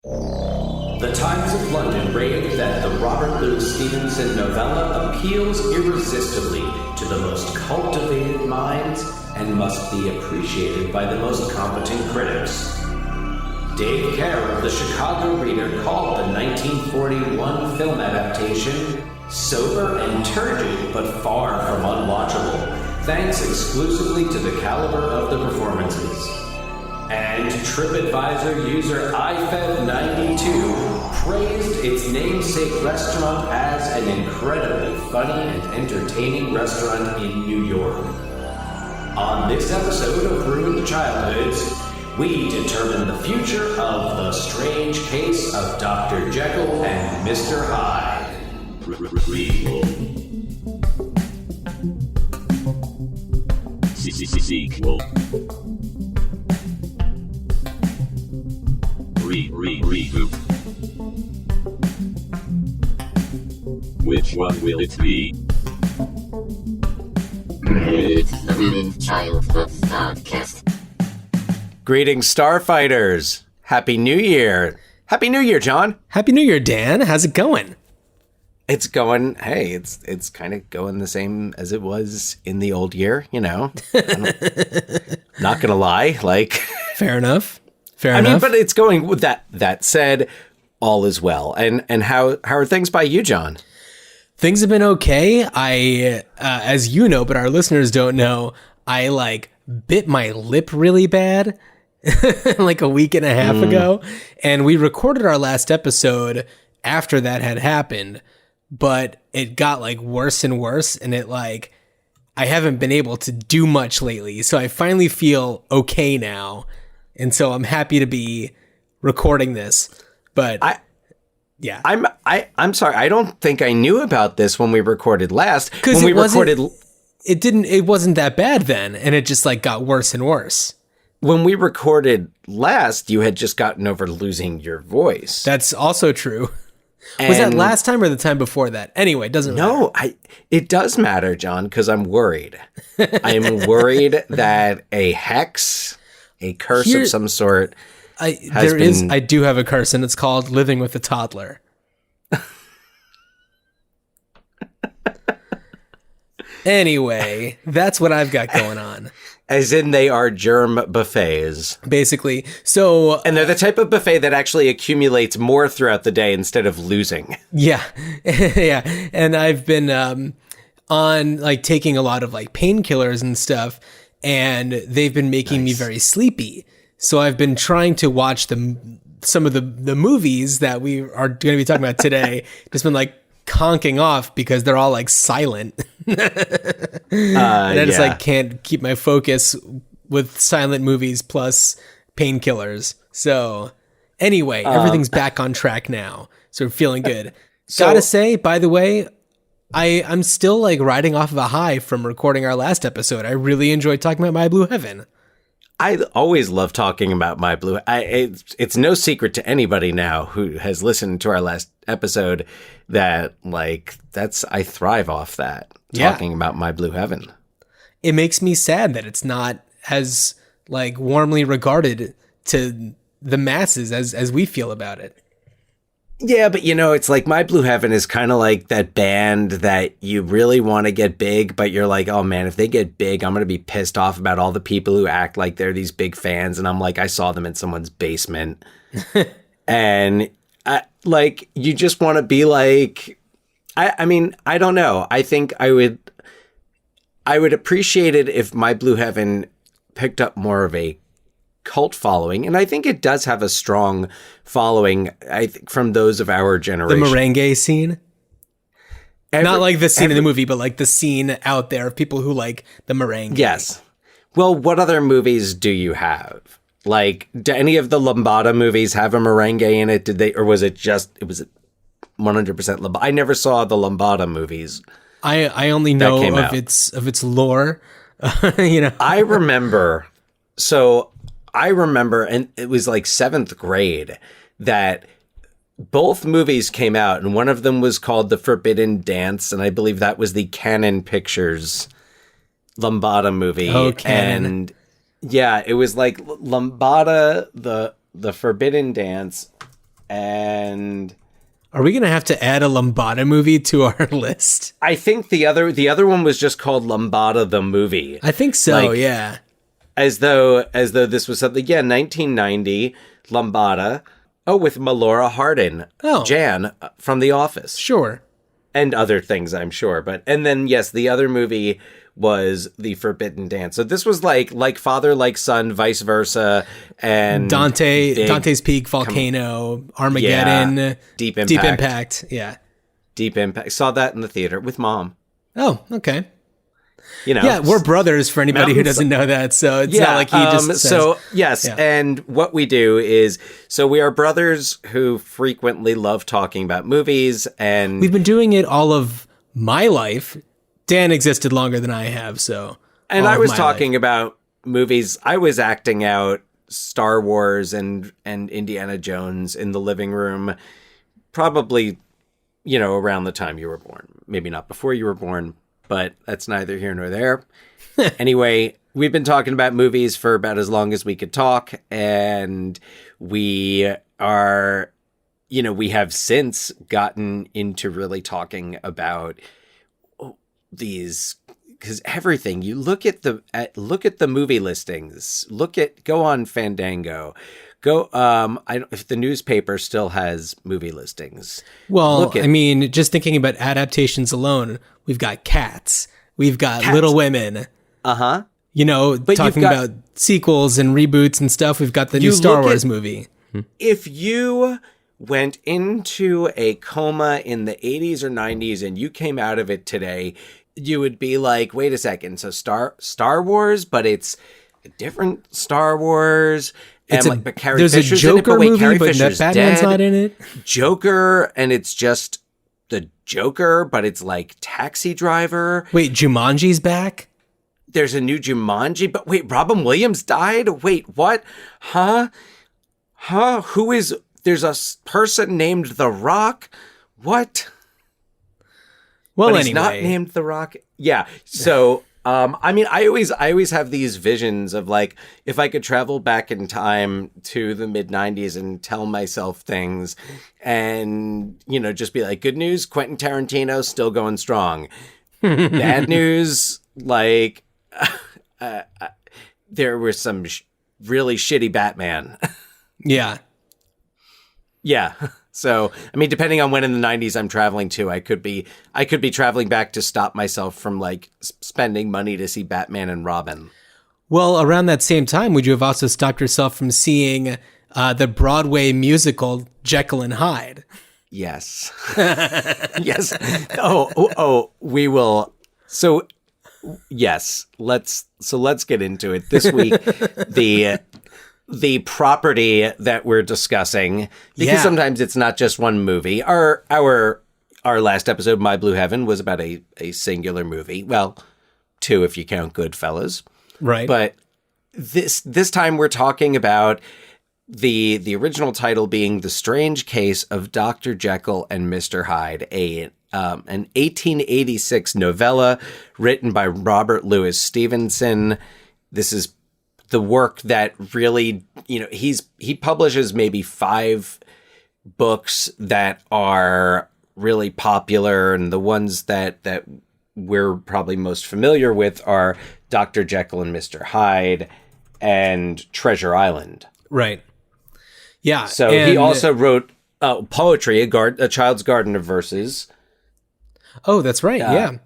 The Times of London rate that the Robert Louis Stevenson novella appeals irresistibly to the most cultivated minds and must be appreciated by the most competent critics. Dave Kerr of the Chicago Reader called the 1941 film adaptation sober and turgid, but far from unwatchable, thanks exclusively to the caliber of the performances. And TripAdvisor user iFed92 praised its namesake restaurant as an incredibly funny and entertaining restaurant in New York. On this episode of Ruined Childhoods, we determine the future of the strange case of Dr. Jekyll and Mr. Hyde. Sequel. Reboot. Which one will it be? It's the Ruined Childhood Podcast. Greetings, Starfighters! Happy New Year! Happy New Year, John! Happy New Year, Dan. How's it going? It's going, hey, it's kind of going the same as it was in the old year, you know? Not gonna lie, like... Fair enough. I mean, but it's going with that. That said, all is well. And how are things by you, John? Things have been okay. I, as you know, but our listeners don't know, I bit my lip really bad like a week and a half ago. And we recorded our last episode after that had happened, but it got worse and worse. And I haven't been able to do much lately. So I finally feel okay now. And so I'm happy to be recording this, but yeah, I'm sorry. I don't think I knew about this when we recorded last. Because it wasn't that bad then, and it just got worse and worse. When we recorded last, you had just gotten over losing your voice. That's also true. Was that last time or the time before that? Anyway, it doesn't matter. No, it does matter, John, because I'm worried. I am worried that a hex. A curse of some sort. I do have a curse, and it's called living with a toddler. Anyway, that's what I've got going on. As in, they are germ buffets. Basically. So, and they're the type of buffet that actually accumulates more throughout the day instead of losing. Yeah. Yeah. And I've been on taking a lot of painkillers and stuff. And they've been making me very sleepy. So I've been trying to watch some of the movies that we are going to be talking about today. Just been conking off because they're all silent. And I just can't keep my focus with silent movies plus painkillers. So anyway, everything's back on track now. So we're feeling good. Gotta say, by the way, I'm still riding off of a high from recording our last episode. I really enjoyed talking about My Blue Heaven. I always love talking about My Blue. It's no secret to anybody now who has listened to our last episode that I thrive off that talking about My Blue Heaven. It makes me sad that it's not as warmly regarded to the masses as we feel about it. Yeah, but it's My Blue Heaven is kind of like that band that you really want to get big, but you're oh man, if they get big, I'm going to be pissed off about all the people who act like they're these big fans. And I'm I saw them in someone's basement. And you just want to be I mean, I don't know. I think I would appreciate it if My Blue Heaven picked up more of a cult following, and I think it does have a strong following, I think, from those of our generation. The merengue scene? Not the scene in the movie, but the scene out there of people who like the merengue. Yes. Well, what other movies do you have? Do any of the Lambada movies have a merengue in it? Did they, or was it 100% Lambada? I never saw the Lambada movies. I only know of its lore. I remember. So I remember, and it was 7th grade, that both movies came out, and one of them was called The Forbidden Dance, and I believe that was the Canon Pictures Lambada movie. Oh, Canon. And yeah, it was Lambada, the Forbidden Dance, And Are we going to have to add a Lambada movie to our list? I think the other one was just called Lambada the movie. I think so, Like, yeah. As though this was something, 1990, Lambada. Oh, with Melora Hardin. Oh. Jan from The Office. Sure. And other things, I'm sure. And then, yes, the other movie was The Forbidden Dance. So this was like father, like son, vice versa. And Dante's Peak, Volcano, Armageddon. Yeah, Deep Impact. Deep Impact, yeah. Deep Impact. Saw that in the theater with Mom. Oh, okay. You know, Yeah, we're brothers for anybody who doesn't know that. So it's not like he just says, So, yes, yeah. and what we do is, so we are brothers who frequently love talking about movies, and we've been doing it all of my life. Dan existed longer than I have, so. And all I of was my talking life. about movies. I was acting out Star Wars and Indiana Jones in the living room, probably, around the time you were born. Maybe not before you were born, but that's neither here nor there. Anyway, we've been talking about movies for about as long as we could talk, and we are, we have since gotten into really talking about these, because everything you look at the movie listings, go on Fandango, if the newspaper still has movie listings. Well, just thinking about adaptations alone, we've got Cats, we've got Little Women. Uh-huh. But talking about sequels and reboots and stuff, we've got the new Star Wars movie. If you went into a coma in the 80s or 90s and you came out of it today, you would be like, wait a second, so Star Wars, but it's a different Star Wars. But Carrie there's Fisher's a Joker in it, but movie, but Fisher's Batman's dead. not in it. Joker, and it's just the Joker, but it's like Taxi Driver. Wait, Jumanji's back? There's a new Jumanji, but wait, Robin Williams died? Wait, what? Huh? There's a person named The Rock? What? Well, but anyway. he's not named The Rock. Yeah. So, I always have these visions of like, if I could travel back in time to the mid 90s and tell myself things and, just be like, good news, Quentin Tarantino still going strong. Bad news, like, there was some really shitty Batman. Yeah. Yeah. So, depending on when in the 90s I'm traveling to, I could be traveling back to stop myself from like spending money to see Batman and Robin. Well, around that same time, would you have also stopped yourself from seeing the Broadway musical Jekyll and Hyde? Yes. Yes. Oh, we will. So, yes, let's get into it. This week, the property that we're discussing, because sometimes it's not just one movie. Our last episode, My Blue Heaven, was about a singular movie. Well, two if you count Goodfellas. Right. But this time we're talking about the original title being The Strange Case of Dr. Jekyll and Mr. Hyde, an 1886 novella written by Robert Louis Stevenson. This is the work that really, he publishes maybe 5 books that are really popular, and the ones that we're probably most familiar with are Dr. Jekyll and Mr. Hyde and Treasure Island. Right. Yeah. So he also wrote poetry, a Child's Garden of Verses. Oh, that's right. Yeah.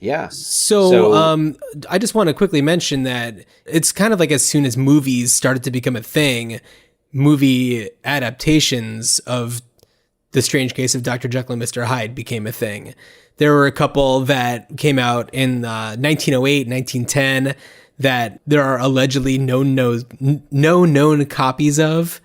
Yeah. So I just want to quickly mention that it's kind of like as soon as movies started to become a thing, movie adaptations of The Strange Case of Dr. Jekyll and Mr. Hyde became a thing. There were a couple that came out in 1908, 1910 that there are allegedly no known copies of.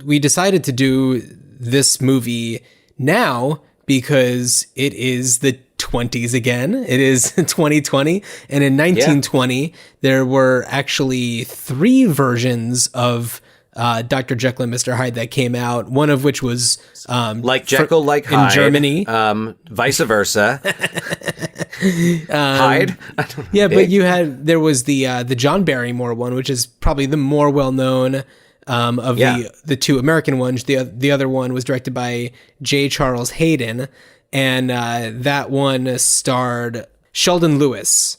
We decided to do this movie now because it is the 20s again. It is 2020. And in 1920, there were actually 3 versions of Dr. Jekyll and Mr. Hyde that came out, one of which was like Jekyll, like Hyde, in Germany. Vice versa. Hyde. Yeah, but there was the John Barrymore one, which is probably the more well-known of the two American ones. The other one was directed by J. Charles Hayden, and that one starred Sheldon Lewis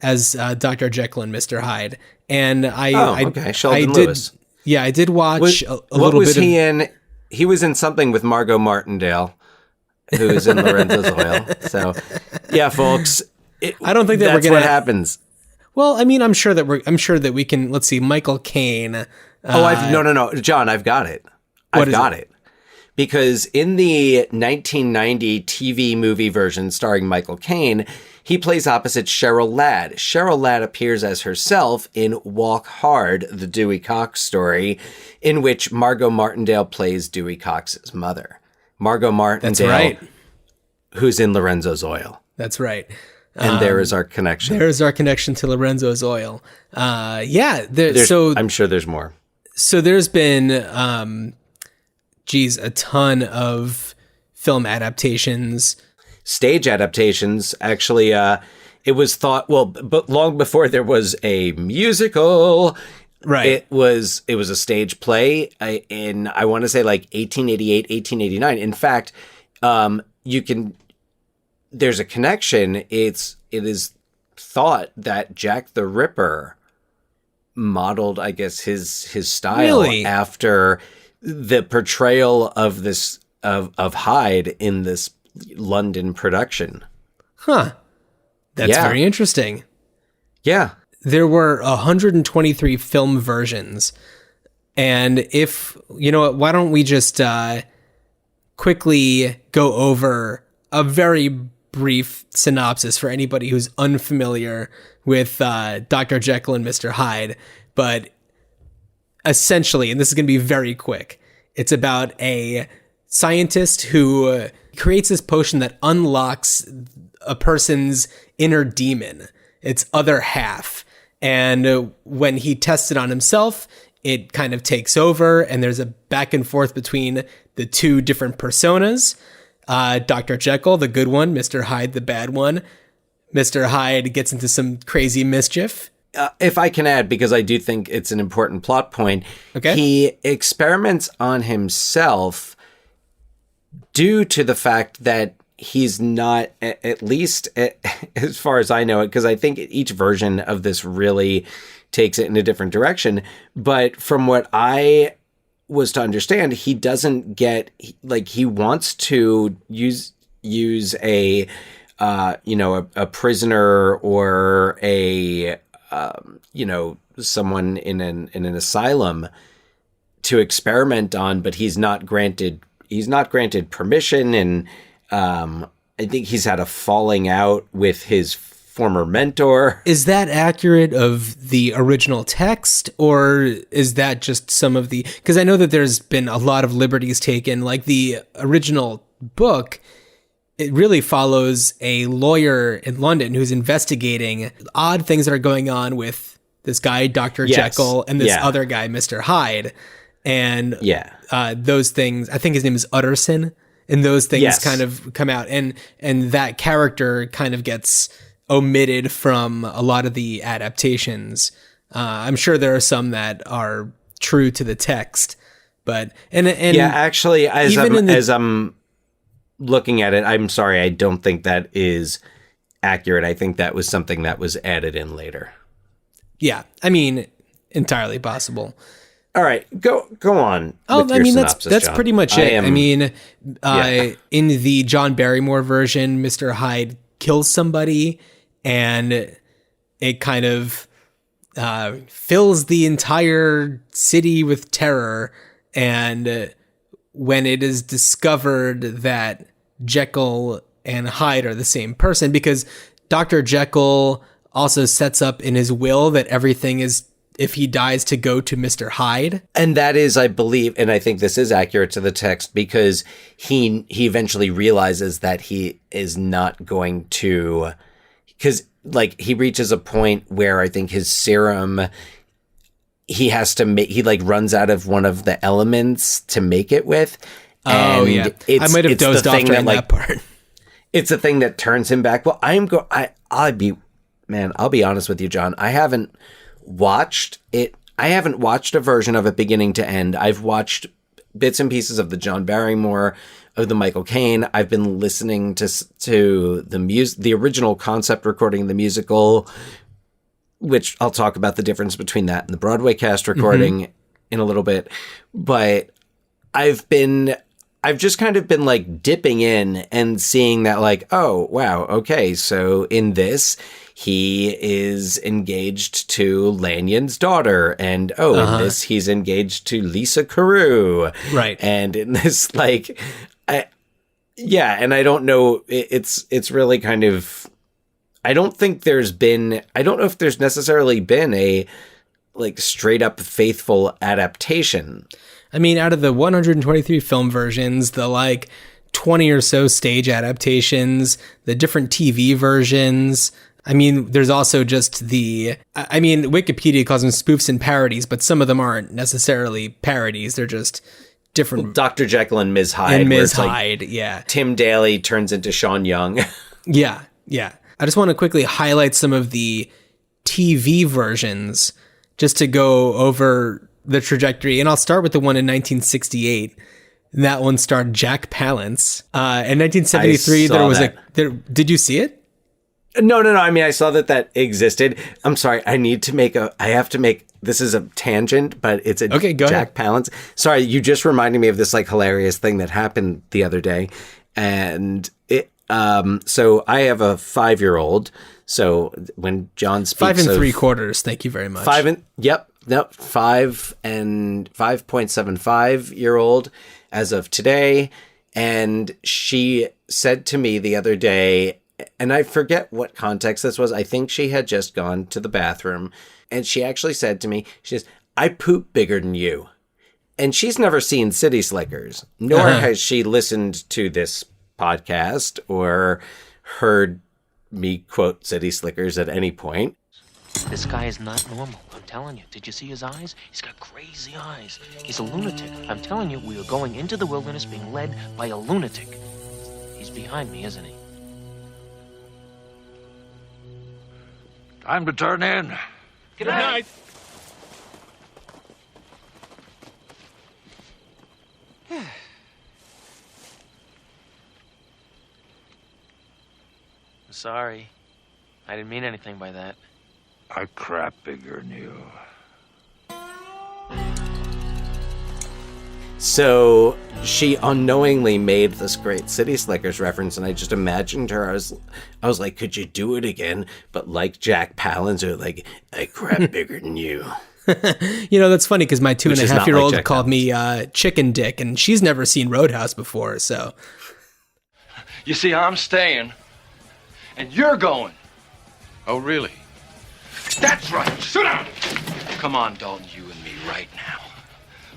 as Dr. Jekyll and Mr. Hyde. And Sheldon Lewis. Yeah, I did watch a what little was bit he in? He was in something with Margot Martindale, who's in Lorenzo's Oil. So, yeah, folks. I don't think that that's we're gonna. what happens. Well, I mean, I'm sure that we can. Let's see, Michael Caine. No, John, I've got it. I've got it. Because in the 1990 TV movie version starring Michael Caine, he plays opposite Cheryl Ladd. Cheryl Ladd appears as herself in Walk Hard, the Dewey Cox story, in which Margot Martindale plays Dewey Cox's mother. Margot Martindale, that's right, who's in Lorenzo's Oil. That's right. And there is our connection. There is our connection to Lorenzo's Oil. I'm sure there's more. So there's been, a ton of film adaptations. Stage adaptations. Actually, it was thought, but long before there was a musical, right? It was a stage play in, I want to say, like 1888, 1889. In fact, there's a connection. It is thought that Jack the Ripper modeled, I guess, his style after the portrayal of this of Hyde in this London production. Huh. That's very interesting. Yeah. There were 123 film versions. And if, why don't we just quickly go over a very brief synopsis for anybody who's unfamiliar with Dr. Jekyll and Mr. Hyde. But essentially, and this is going to be very quick, it's about a scientist who creates this potion that unlocks a person's inner demon, its other half. And when he tests it on himself, it kind of takes over, and there's a back and forth between the two different personas. Dr. Jekyll, the good one, Mr. Hyde, the bad one. Mr. Hyde gets into some crazy mischief. If I can add, because I do think it's an important plot point, okay. He experiments on himself due to the fact that he's not, at least as far as I know it, because I think each version of this really takes it in a different direction. But from what I was to understand, he doesn't get, like, he wants to use a prisoner or someone in an asylum to experiment on, but he's not granted permission. And I think he's had a falling out with his former mentor. Is that accurate of the original text, or is that just some of the, because I know that there's been a lot of liberties taken, like the original book, it really follows a lawyer in London who's investigating odd things that are going on with this guy, Dr. Jekyll, and this other guy, Mr. Hyde. And those things, I think his name is Utterson, and those things kind of come out, and that character kind of gets omitted from a lot of the adaptations. I'm sure there are some that are true to the text, but actually, as I'm looking at it, I'm sorry, I don't think that is accurate. I think that was something that was added in later. Yeah, I mean, entirely possible. All right, go on. Oh, I mean, that's John. pretty much it. I mean, in the John Barrymore version, Mr. Hyde kills somebody, and it kind of fills the entire city with terror. And when it is discovered that Jekyll and Hyde are the same person, because Dr. Jekyll also sets up in his will that everything is, if he dies, to go to Mr. Hyde. And that is, I believe, and I think this is accurate to the text, because he eventually realizes that he is not going to, because like he reaches a point where I think his serum, he has to make, he like runs out of one of the elements to make it with. Oh, yeah. I might have dozed off during that part. It's the thing that turns him back. Well, I'll be honest with you, John. I haven't watched it I haven't watched a version of it beginning to end. I've watched bits and pieces of the John Barrymore, of the Michael Caine. I've been listening to the original concept recording of the musical, which I'll talk about the difference between that and the Broadway cast recording in a little bit. But I've just kind of been like dipping in and seeing that like, oh, wow. Okay. So in this, he is engaged to Lanyon's daughter. And in this, he's engaged to Lisa Carew. Right. And in this, like, and I don't know, it's really kind of, I don't know if there's necessarily been a like straight up faithful adaptation. I mean, out of the 123 film versions, the like 20 or so stage adaptations, the different TV versions. I mean, there's also just Wikipedia calls them spoofs and parodies, but some of them aren't necessarily parodies. They're just different. Dr. Jekyll and Ms. Hyde. And Ms. Hyde, yeah. Tim Daly turns into Sean Young. Yeah. I just want to quickly highlight some of the TV versions just to go over the trajectory. And I'll start with the one in 1968. That one starred Jack Palance. In 1973, there was did you see it? No. I mean, I saw that existed. I'm sorry. This is a tangent, but it's okay, go Jack ahead. Palance. Sorry, you just reminded me of this like hilarious thing that happened the other day. And so I have a 5-year-old. So when John speaks 5 3/4. Thank you very much. 5 and 5.75-year-old as of today. And she said to me the other day, and I forget what context this was. I think she had just gone to the bathroom, and she actually said to me, she says, "I poop bigger than you." And she's never seen City Slickers, nor has she listened to this podcast or heard me quote City Slickers at any point. This guy is not normal, I'm telling you. Did you see his eyes? He's got crazy eyes. He's a lunatic. I'm telling you, we are going into the wilderness being led by a lunatic. He's behind me, isn't he? Time to turn in. Good night. Sorry. I didn't mean anything by that. I crap bigger than you. So she unknowingly made this great City Slickers reference, and I just imagined her. I was like, could you do it again? But like Jack Palance, or like, I crap bigger than you. That's funny because my 2.5-year-old called me Chicken Dick, and she's never seen Roadhouse before, so. You see, I'm staying, and you're going. Oh, really? That's right. Sit down. Come on, Dalton, you and me right now.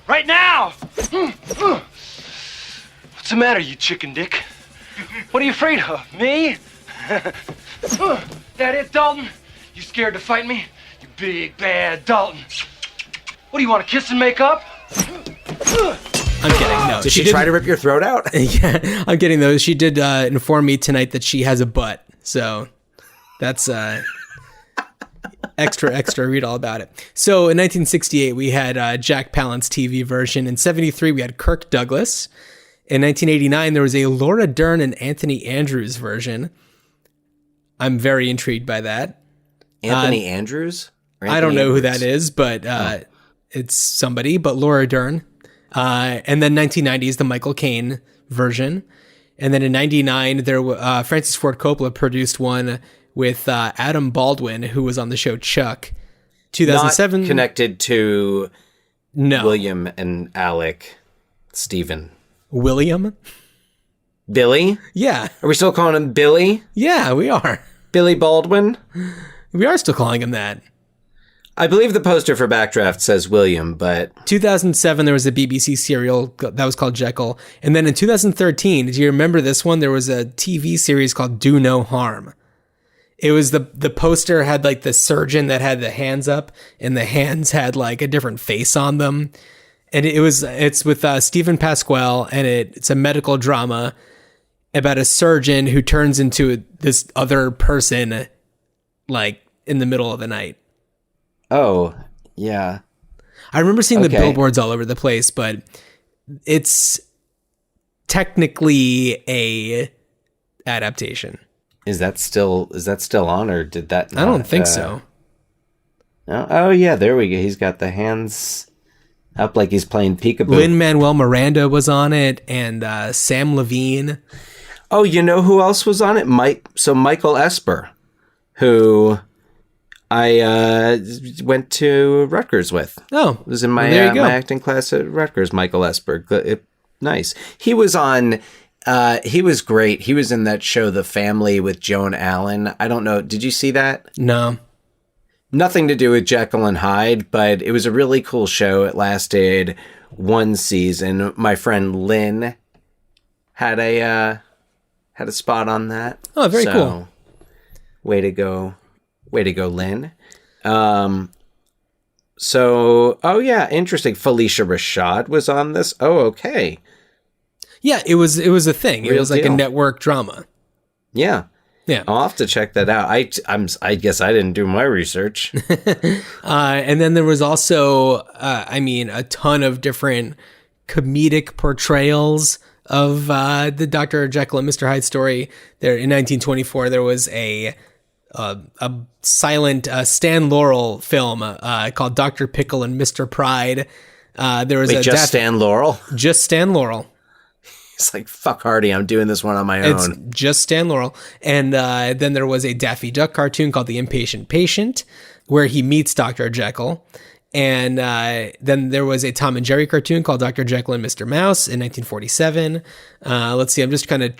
Right now! What's the matter, you chicken dick? What are you afraid of? Me? That it, Dalton? You scared to fight me? You big, bad Dalton. What do you want, to kiss and make up? I'm kidding. No, Did she try to rip your throat out? Yeah, I'm kidding though. She did inform me tonight that she has a butt. So that's extra. Read all about it. So in 1968, we had Jack Palance TV version. In 73, we had Kirk Douglas. In 1989, there was a Laura Dern and Anthony Andrews version. I'm very intrigued by that. Anthony Andrews? I don't know who that is, but it's somebody. But Laura Dern. And then 1990s, the Michael Caine version. And then in 99, Francis Ford Coppola produced one with Adam Baldwin, who was on the show Chuck. 2007. Not connected to No. William and Alec Stephen. William? Billy? Yeah. Are we still calling him Billy? Yeah, we are. Billy Baldwin? We are still calling him that. I believe the poster for Backdraft says William, but 2007, there was a BBC serial that was called Jekyll. And then in 2013, do you remember this one? There was a TV series called Do No Harm. It was the poster had like the surgeon that had the hands up, and the hands had like a different face on them. And it's with Stephen Pasquale, and it's a medical drama about a surgeon who turns into this other person like in the middle of the night. oh, yeah. I remember seeing the Okay. billboards all over the place, but it's technically a adaptation. Is that still on, or did that I don't not, think so. No? Oh yeah, there we go. He's got the hands up like he's playing peekaboo. Lin-Manuel Miranda was on it, and Sam Levine. Oh, you know who else was on it? Michael Esper, who I went to Rutgers with. Oh, Was in my well, there you go. my acting class at Rutgers. Michael Esper, nice. He was on. He was great. He was in that show, The Family, with Joan Allen. I don't know. Did you see that? No. Nothing to do with Jekyll and Hyde, but it was a really cool show. It lasted one season. My friend Lynn had a spot on that. Oh, very cool. Way to go, Lynn. Oh yeah, interesting. Felicia Rashad was on this. Oh, okay. Yeah, it was a thing. It Real was like a deal. network drama. Yeah. Yeah. I'll have to check that out. I guess I didn't do my research. And then there was also, a ton of different comedic portrayals of the Dr. Jekyll and Mr. Hyde story. There in 1924, there was a silent Stan Laurel film called Dr. Pickle and Mr. Pride. There was Stan Laurel. Just Stan Laurel. It's like, fuck Hardy, I'm doing this one on my It's own. just Stan Laurel. And then there was a Daffy Duck cartoon called The Impatient Patient, where he meets Dr. Jekyll. And then there was a Tom and Jerry cartoon called Dr. Jekyll and Mr. Mouse in 1947. Let's see, I'm just kind of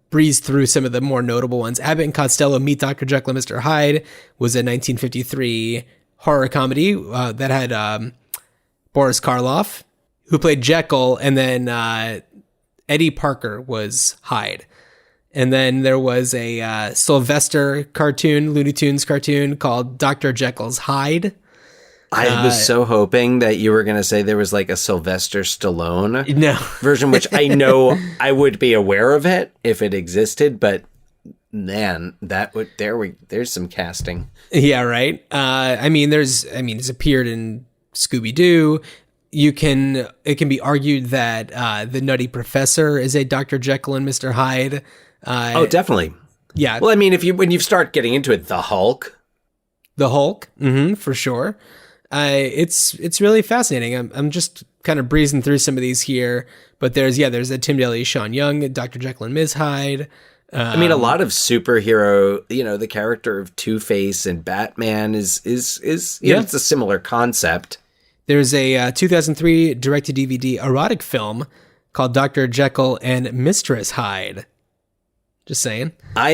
breeze through some of the more notable ones. Abbott and Costello Meet Dr. Jekyll and Mr. Hyde was a 1953 horror comedy that had Boris Karloff, who played Jekyll, and then Eddie Parker was Hyde. And then there was a Sylvester cartoon, Looney Tunes cartoon called Dr. Jekyll's Hyde. I was so hoping that you were going to say there was like a Sylvester Stallone version, which I know I would be aware of it if it existed, but man, there's some casting. Yeah, right. It's appeared in Scooby-Doo. It can be argued that the Nutty Professor is a Dr. Jekyll and Mr. Hyde. Oh, definitely. Yeah. Well, I mean, when you start getting into it, the Hulk, for sure. It's really fascinating. I'm just kind of breezing through some of these here, but there's a Tim Daly, Sean Young, Dr. Jekyll and Ms. Hyde. I mean, a lot of superhero, the character of Two-Face and Batman is it's a similar concept. There's a 2003 direct-to-DVD erotic film called Dr. Jekyll and Mistress Hyde. Just saying. I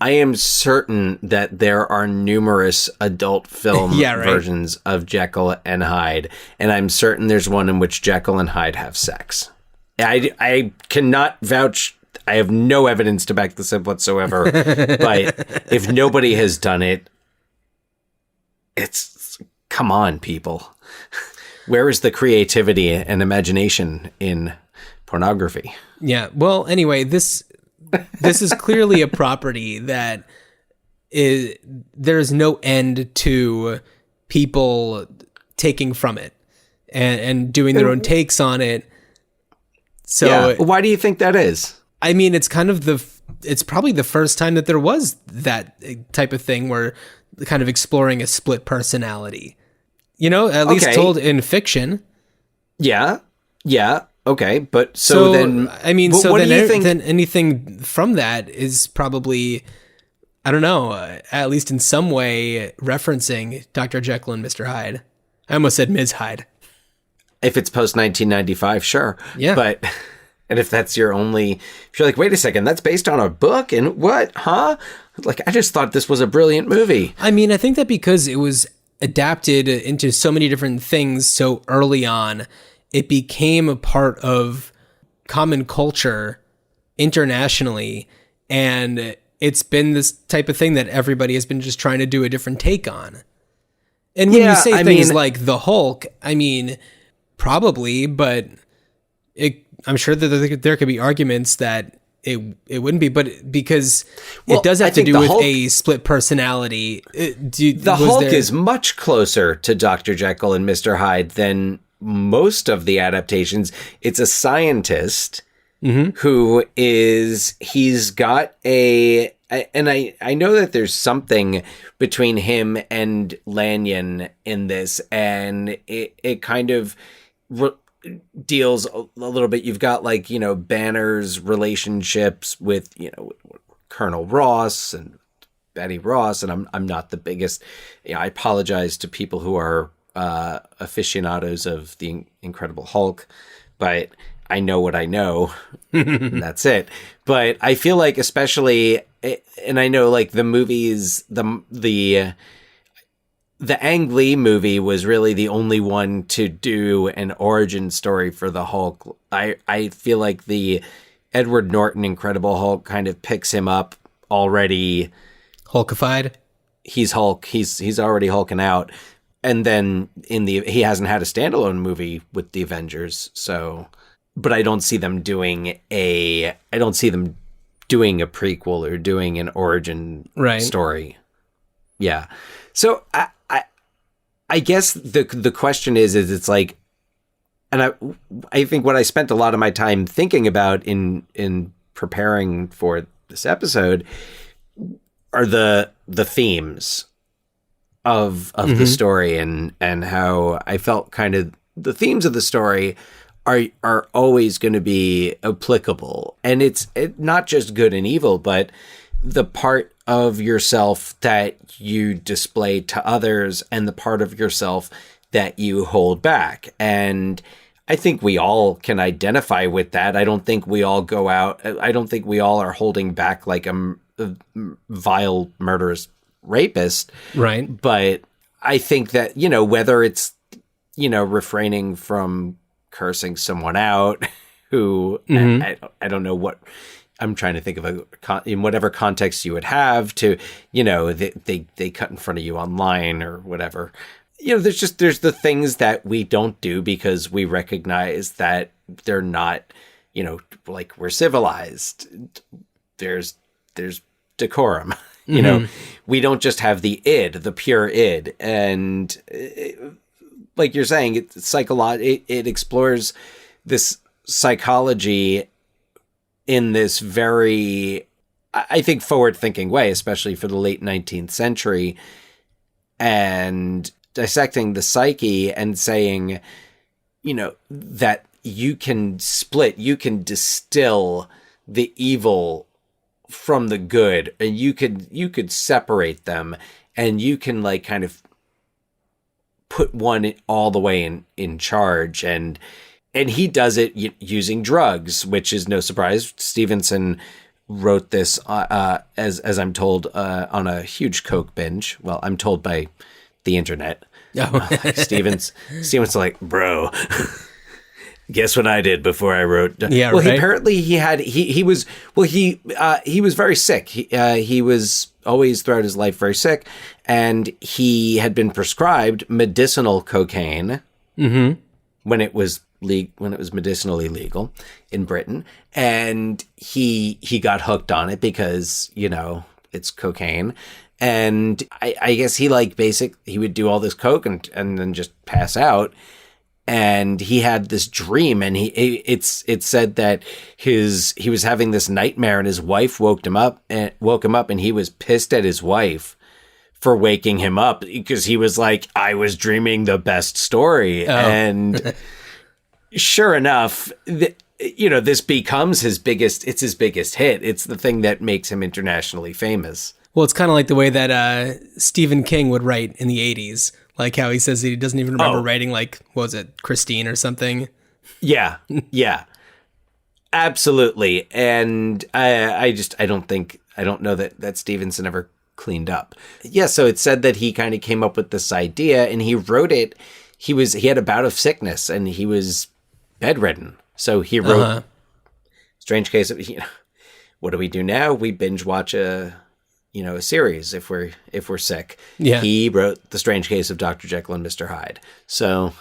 am certain that there are numerous adult film versions of Jekyll and Hyde, and I'm certain there's one in which Jekyll and Hyde have sex. I cannot vouch. I have no evidence to back this up whatsoever, but if nobody has done it, come on, people. Where is the creativity and imagination in pornography? Yeah. Well, anyway, this is clearly a property that there's no end to people taking from it and doing their own takes on it. So why do you think that is? I mean, it's probably the first time that there was that type of thing where kind of exploring a split personality, at least told in fiction. Yeah. Okay, but then anything from that is probably, I don't know, at least in some way referencing Dr. Jekyll and Mr. Hyde. I almost said Ms. Hyde. If it's post 1995, sure. Yeah. But, and if you're like, wait a second, that's based on a book and what, huh? Like, I just thought this was a brilliant movie. I mean, I think that because it was adapted into so many different things so early on, it became a part of common culture internationally, and it's been this type of thing that everybody has been just trying to do a different take on. And when you say things like the Hulk, I mean, probably, but I'm sure that there could be arguments that it wouldn't be, but because Well, it does I have to think do the with Hulk- a split personality. The Hulk is much closer to Dr. Jekyll and Mr. Hyde than most of the adaptations. It's a scientist who he's got and I know that there's something between him and Lanyon in this, and it kind of deals a little bit. You've got like, Banner's relationships with, Colonel Ross and Betty Ross, and I'm not the biggest, I apologize to people who are aficionados of the Incredible Hulk, but I know what I know. And that's it. But I feel like, especially, and I know like the movies, the Ang Lee movie was really the only one to do an origin story for the Hulk. I feel like the Edward Norton Incredible Hulk kind of picks him up already. Hulkified. He's Hulk. He's already hulking out. And then he hasn't had a standalone movie with the Avengers. So, but I don't see them doing a prequel or doing an origin story. Yeah. So I guess the question is it's like, and I think what I spent a lot of my time thinking about in preparing for this episode are the themes of the story, and how I felt kind of the themes of the story are always going to be applicable. And it's not just good and evil, but the part of yourself that you display to others and the part of yourself that you hold back. And I think we all can identify with that. I don't think we all go out. I don't think we all are holding back like a vile, murderous rapist. Right. But I think that, whether it's, refraining from cursing someone out who, I don't know what, I'm trying to think of in whatever context you would have to, they cut in front of you online or whatever. There's the things that we don't do because we recognize that they're not, like we're civilized. There's decorum, we don't just have the pure id. And like you're saying, it explores this psychology in this very, I think, forward-thinking way, especially for the late 19th century, and dissecting the psyche and saying, that you can distill the evil from the good, and you could separate them, and you can like kind of put one all the way in charge. And he does it using drugs, which is no surprise. Stevenson wrote this, as I'm told, on a huge coke binge. Well, I'm told by the internet. Oh. Stevenson's like, bro, guess what I did before I wrote? Yeah, well, right? Apparently he was very sick. He was always throughout his life very sick, and he had been prescribed medicinal cocaine when it was medicinally legal in Britain, and he got hooked on it because it's cocaine. And I guess he would do all this coke and then just pass out. And he had this dream, and it's said that he was having this nightmare, and his wife woke him up, and he was pissed at his wife for waking him up because he was like, I was dreaming the best story. Oh. And sure enough, this becomes his biggest hit. It's the thing that makes him internationally famous. Well, it's kind of like the way that Stephen King would write in the 80s. Like how he says that he doesn't even remember writing, like, what was it, Christine or something? Yeah. Absolutely. And I don't know that Stevenson ever cleaned up. Yeah, so it said that he kind of came up with this idea, and he wrote it. He had a bout of sickness, and he was bedridden. So he wrote Strange Case of, what do we do now? We binge watch a series if we're sick. Yeah. He wrote The Strange Case of Dr. Jekyll and Mr. Hyde. So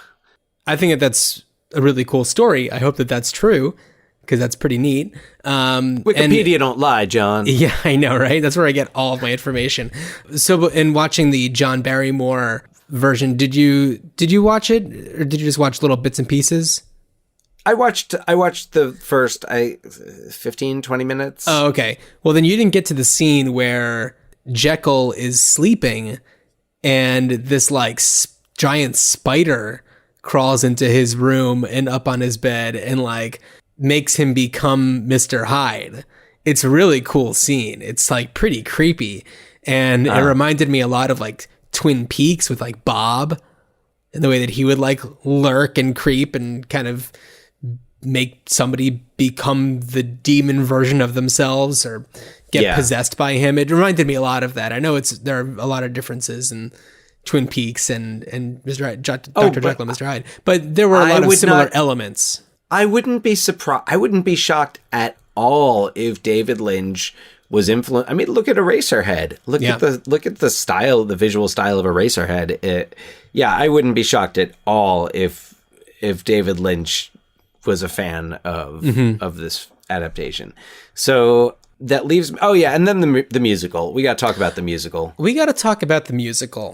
I think that's a really cool story. I hope that that's true. because that's pretty neat. Wikipedia don't lie, John. Yeah, I know, right? That's where I get all of my information. So, in watching the John Barrymore version, did you watch it, or did you just watch little bits and pieces? I watched the first 15, 20 minutes. Oh, okay. Well, then you didn't get to the scene where Jekyll is sleeping and this like giant spider crawls into his room and up on his bed and like makes him become Mr. Hyde. It's a really cool scene. It's like pretty creepy. And it reminded me a lot of like Twin Peaks with like Bob and the way that he would like lurk and creep and kind of make somebody become the demon version of themselves or get possessed by him. It reminded me a lot of that. I know there are a lot of differences in Twin Peaks and Mr. Hyde, Dr. Jekyll and Mr. Hyde, but there were a lot of similar elements. I wouldn't be surprised. I wouldn't be shocked at all if David Lynch was influenced. I mean, look at Eraserhead. Look at the style, the visual style of Eraserhead. I wouldn't be shocked at all if David Lynch was a fan of this adaptation. So that leaves me. Oh yeah, and then the musical. We got to talk about the musical.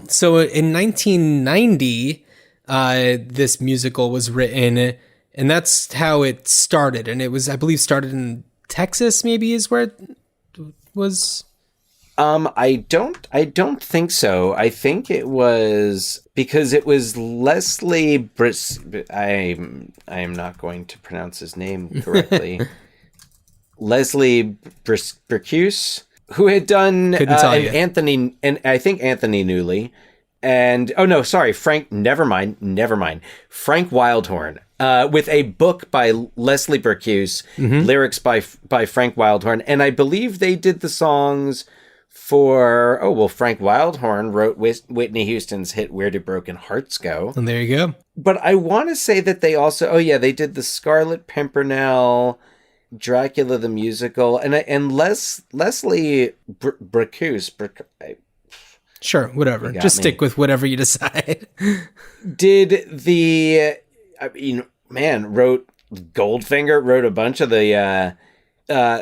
So in 1990, this musical was written, and that's how it started. And it was, I believe, started in Texas. Maybe is where it was. I don't think so. I think it was because it was Leslie I am not going to pronounce his name correctly. Leslie Bricusse, who had done Anthony, and I think Anthony Newley, and Frank. Never mind. Frank Wildhorn, with a book by Leslie Bricusse, lyrics by Frank Wildhorn, and I believe they did the songs for. Frank Wildhorn wrote Whitney Houston's hit "Where Do Broken Hearts Go?" And there you go. But I want to say that they also, they did the Scarlet Pimpernel, Dracula the musical, and Leslie Bricusse. Sure, whatever. Just stick with whatever you decide. Did wrote Goldfinger, wrote a bunch of the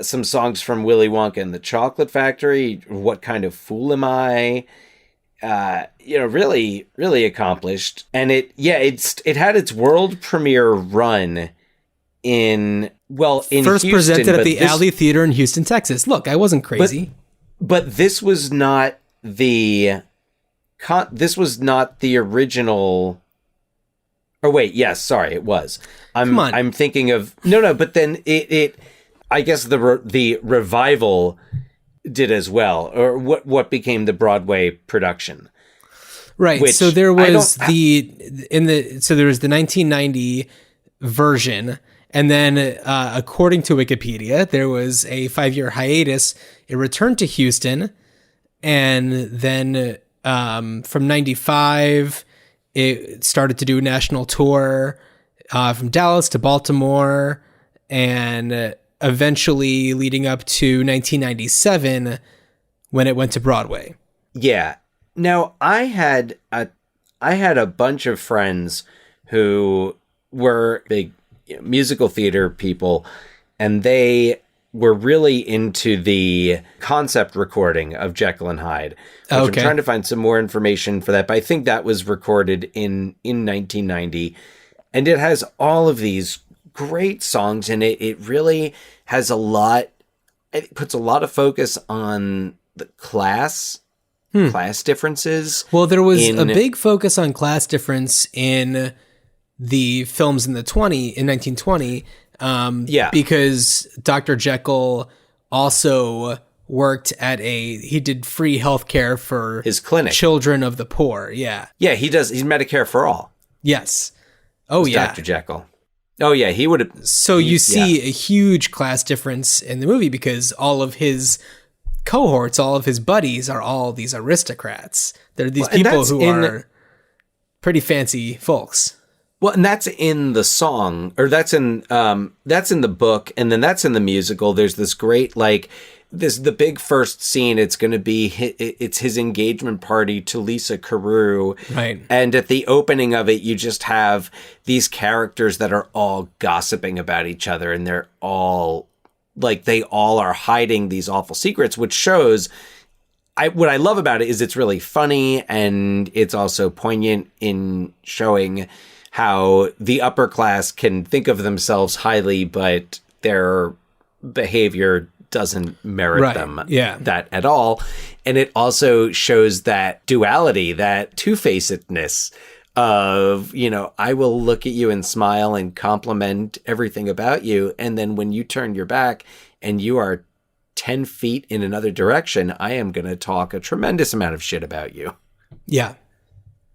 some songs from Willy Wonka and the Chocolate Factory. What Kind of Fool Am I? Really, really accomplished. And it had its world premiere run in first Houston, presented at the Alley Theater in Houston, Texas. Look, I wasn't crazy. But this was not the original. Oh wait, yes, sorry, it was. I'm thinking of no, but then it I guess the revival did as well, or what became the Broadway production. Right. So there was there was the 1990 version, and then according to Wikipedia, there was a 5-year hiatus. It returned to Houston, and then from 95, it started to do a national tour from Dallas to Baltimore, and eventually leading up to 1997 when it went to Broadway. Yeah. Now, I had a bunch of friends who were big musical theater people, and they were really into the concept recording of Jekyll and Hyde. Which I'm trying to find some more information for that, but I think that was recorded in 1990, and it has all of these great songs in it. It really has it puts a lot of focus on the class differences. Well, there was a big focus on class difference in the films in 1920. Because Dr. Jekyll also worked at he did free healthcare for his clinic, children of the poor. Yeah. Yeah, he does. He's Medicare for all. Yes. Oh, yeah. Dr. Jekyll. Oh, yeah, he would have. So you see a huge class difference in the movie because all of his cohorts, all of his buddies are all these aristocrats. They're these people who are pretty fancy folks. Well, and that's in the song, or that's in the book, and then that's in the musical. There's this great, the big first scene. It's going to be it's his engagement party to Lisa Carew, right? And at the opening of it, you just have these characters that are all gossiping about each other, and they're all like they all are hiding these awful secrets, which shows. What I love about it is it's really funny, and it's also poignant in showing how the upper class can think of themselves highly, but their behavior doesn't merit them that at all. And it also shows that duality, that two-facedness of, you know, I will look at you and smile and compliment everything about you. And then when you turn your back and you are 10 feet in another direction, I am going to talk a tremendous amount of shit about you. Yeah.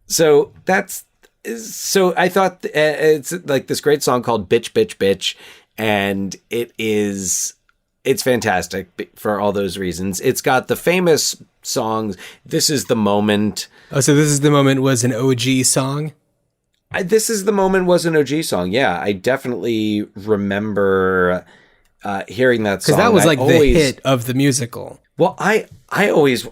So I thought it's like this great song called Bitch, Bitch, Bitch. And it's fantastic for all those reasons. It's got the famous songs. This Is the Moment. Oh, so This Is the Moment was an OG song? This Is the Moment was an OG song. Yeah, I definitely remember hearing that song. Because that was like the hit of the musical. Well, I always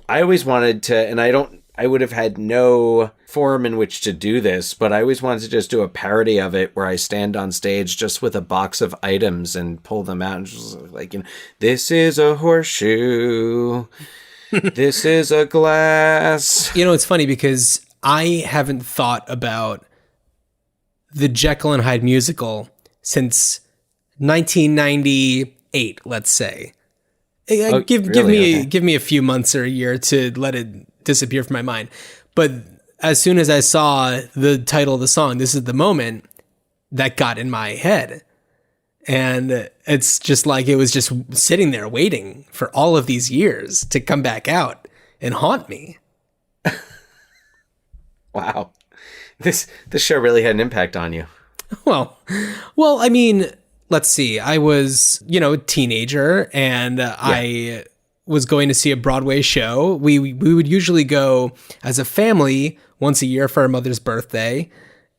wanted to, and I would have had no forum in which to do this, but I always wanted to just do a parody of it where I stand on stage just with a box of items and pull them out and just like, you know, this is a horseshoe. This is a glass. You know, it's funny because I haven't thought about the Jekyll and Hyde musical since 1998, let's say. Give me a few months or a year to let it disappear from my mind. But as soon as I saw the title of the song, This Is the Moment, that got in my head. And it's just like it was just sitting there waiting for all of these years to come back out and haunt me. Wow. This show really had an impact on you. Well, I mean, let's see. I was, a teenager, and I was going to see a Broadway show. We would usually go as a family once a year for our mother's birthday,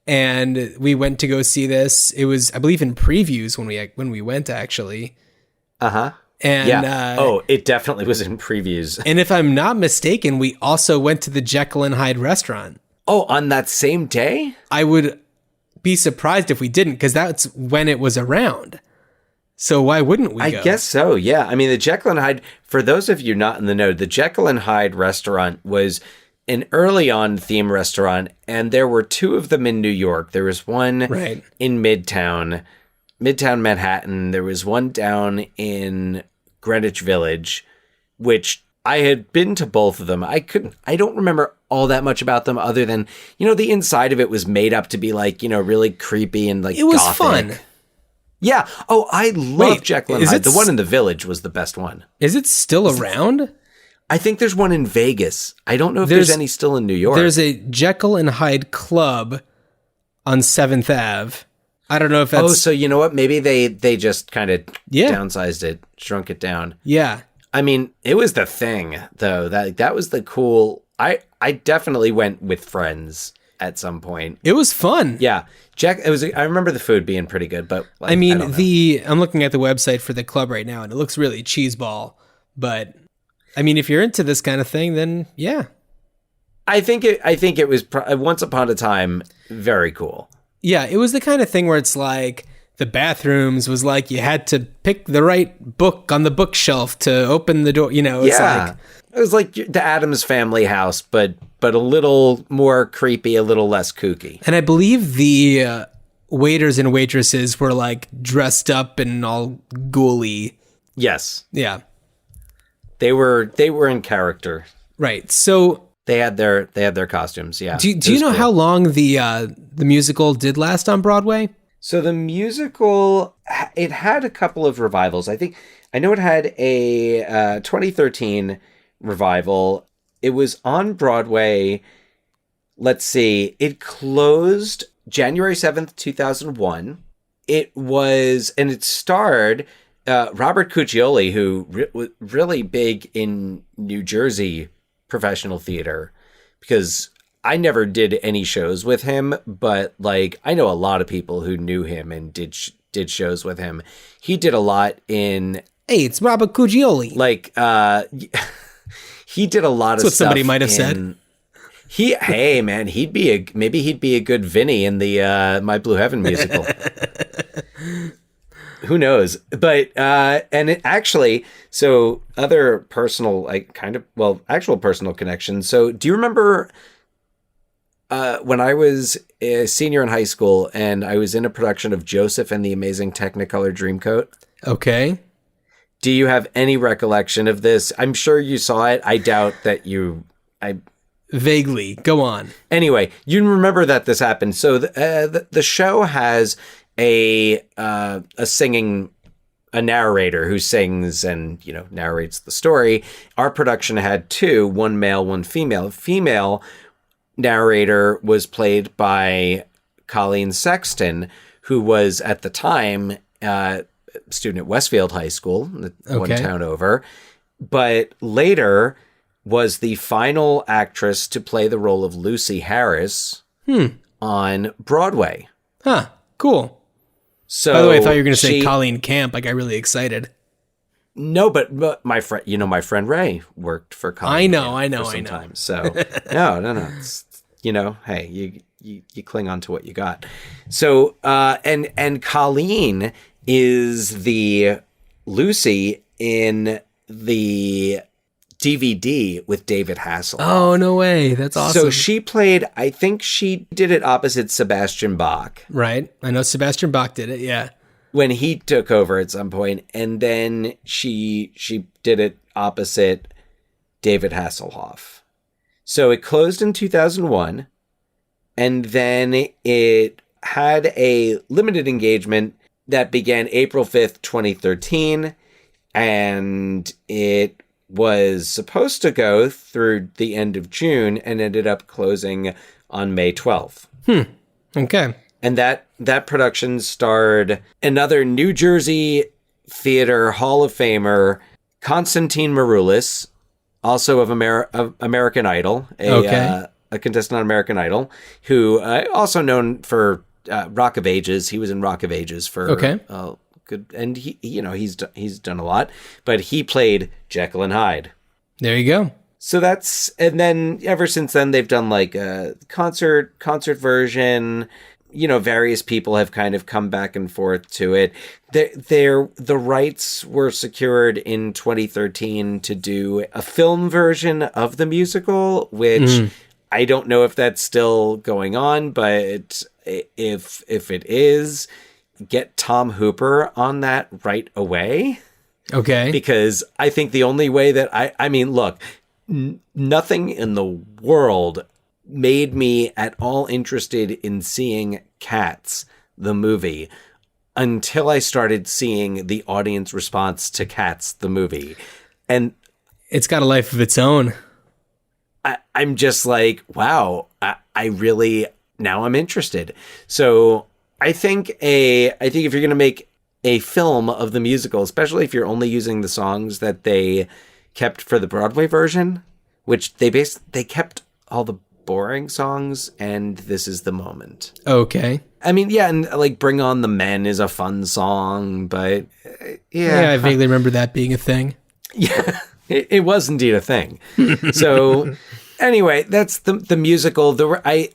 and we went to go see this. It was, I believe, in previews when we went, actually. Uh-huh. And it definitely was in previews. And if I'm not mistaken, we also went to the Jekyll and Hyde restaurant. Oh, on that same day? I would be surprised if we didn't, because that's when it was around. So why wouldn't we go? I guess so, yeah. I mean, the Jekyll and Hyde, for those of you not in the know, the Jekyll and Hyde restaurant was an early on theme restaurant, and there were two of them in New York. There was one in Midtown Manhattan. There was one down in Greenwich Village, which I had been to both of them. I don't remember all that much about them other than, the inside of it was made up to be like, really creepy and like it was gothic. Fun. Yeah. Oh, I love Jekyll and Hyde. The one in the Village was the best one. Is it still around? I think there's one in Vegas. I don't know if there's any still in New York. There's a Jekyll and Hyde club on 7th Ave. I don't know if that's... Oh, so you know what? Maybe they just kind of downsized it, shrunk it down. Yeah. I mean, it was the thing, though. That was the cool... I definitely went with friends at some point. It was fun. Yeah. I remember the food being pretty good, but... Like, I'm looking at the website for the club right now, and it looks really cheeseball. But, I mean, if you're into this kind of thing, then yeah. I think it was, once upon a time, very cool. Yeah, it was the kind of thing where it's like... The bathrooms was like you had to pick the right book on the bookshelf to open the door. It was like the Addams Family house, but a little more creepy, a little less kooky. And I believe the waiters and waitresses were like dressed up and all ghouly. Yes. Yeah. They were in character. Right. So they had their costumes. Yeah. Do you know how long the musical did last on Broadway? So the musical, it had a couple of revivals. I know it had a 2013 revival. It was on Broadway. Let's see. It closed January 7th, 2001. It starred Robert Cuccioli, who was really big in New Jersey professional theater, because I never did any shows with him, but like I know a lot of people who knew him and did shows with him. He did a lot in Hey, it's Robert Cugioli. Like, he did a lot of That's what stuff. somebody might have said. Hey man, maybe he'd be a good Vinny in the My Blue Heaven musical. Who knows? But and it actually, so other personal, like actual personal connections. So do you remember when I was a senior in high school and I was in a production of Joseph and the Amazing Technicolor Dreamcoat? Okay. Do you have any recollection of this? I'm sure you saw it. I doubt that Vaguely. Go on. Anyway, you remember that this happened. So the show has a narrator who sings and, narrates the story. Our production had two, one male, one female. Female narrator was played by Colleen Sexton, who was at the time a student at Westfield High School, one town over, but later was the final actress to play the role of Lucy Harris on Broadway. Huh. Cool. So, by the way, I thought you were going to say Colleen Camp. I got really excited. No, but my friend, my friend Ray worked for Colleen. I know. Time. So no. It's, hey, you cling on to what you got. So and Colleen is the Lucy in the DVD with David Hasselhoff. Oh, no way. That's awesome. So she played, I think she did it opposite Sebastian Bach. Right. I know Sebastian Bach did it, yeah. When he took over at some point, and then she did it opposite David Hasselhoff. So it closed in 2001, and then it had a limited engagement that began April 5th, 2013, and it was supposed to go through the end of June and ended up closing on May 12th. Okay. And that production starred another New Jersey Theater Hall of Famer, Konstantin Maroulis, also of American Idol, a contestant on American Idol, who also known for Rock of Ages. He was in Rock of Ages for good, and he's done a lot, but he played Jekyll and Hyde. There you go. So and then ever since then they've done like a concert version. Various people have kind of come back and forth to it. The rights were secured in 2013 to do a film version of the musical, which I don't know if that's still going on, but if it is, get Tom Hooper on that right away. Okay. Because I think the only way that I mean, look, nothing in the world made me at all interested in seeing Cats, the movie, until I started seeing the audience response to Cats, the movie. And it's got a life of its own. I'm just like, wow, I really, now I'm interested. So I think if you're going to make a film of the musical, especially if you're only using the songs that they kept for the Broadway version, which they kept all the boring songs, and This Is the Moment. Okay. I mean, yeah, and like Bring On the Men is a fun song, but yeah, I vaguely remember that being a thing. Yeah, it was indeed a thing. So anyway, that's the musical. I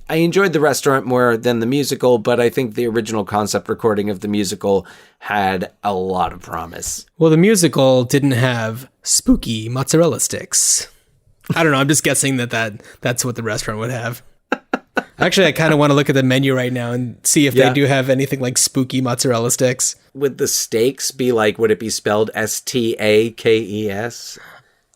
enjoyed The Restaurant more than the musical, but I think the original concept recording of the musical had a lot of promise. Well, the musical didn't have spooky mozzarella sticks. I don't know. I'm just guessing that's what The Restaurant would have. Actually, I kind of want to look at the menu right now and see if they do have anything like spooky mozzarella sticks. Would the stakes be like, would it be spelled STAKES?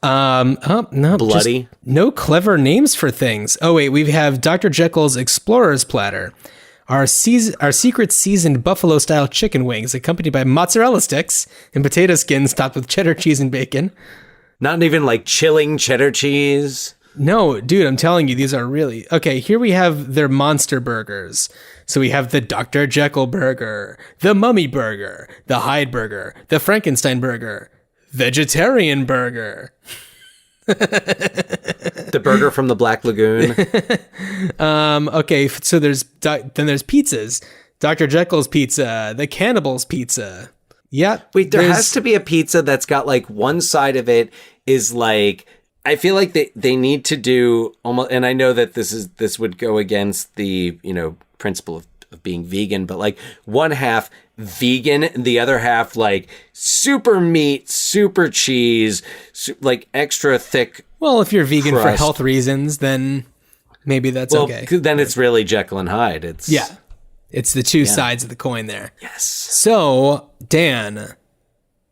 No, bloody. No clever names for things. Oh wait, we have Dr. Jekyll's Explorer's Platter, our secret seasoned buffalo style chicken wings, accompanied by mozzarella sticks and potato skins topped with cheddar cheese and bacon. Not even like chilling cheddar cheese. No, dude, I'm telling you, these are really okay. Here we have their monster burgers. So we have the Dr. Jekyll burger, the Mummy burger, the Hyde burger, the Frankenstein burger, vegetarian burger. The burger from the Black Lagoon. Okay, so there's pizzas. Dr. Jekyll's pizza, the Cannibal's pizza, Yeah. Wait, there has to be a pizza that's got like one side of it is like, I feel like they need to do almost, and I know that this would go against the, principle of being vegan, but like one half vegan and the other half like super meat, super cheese, like extra thick. Well, if you're vegan for crust. health reasons, then maybe that's okay. Then it's really Jekyll and Hyde. It's the two sides of the coin there. Yes. So, Dan,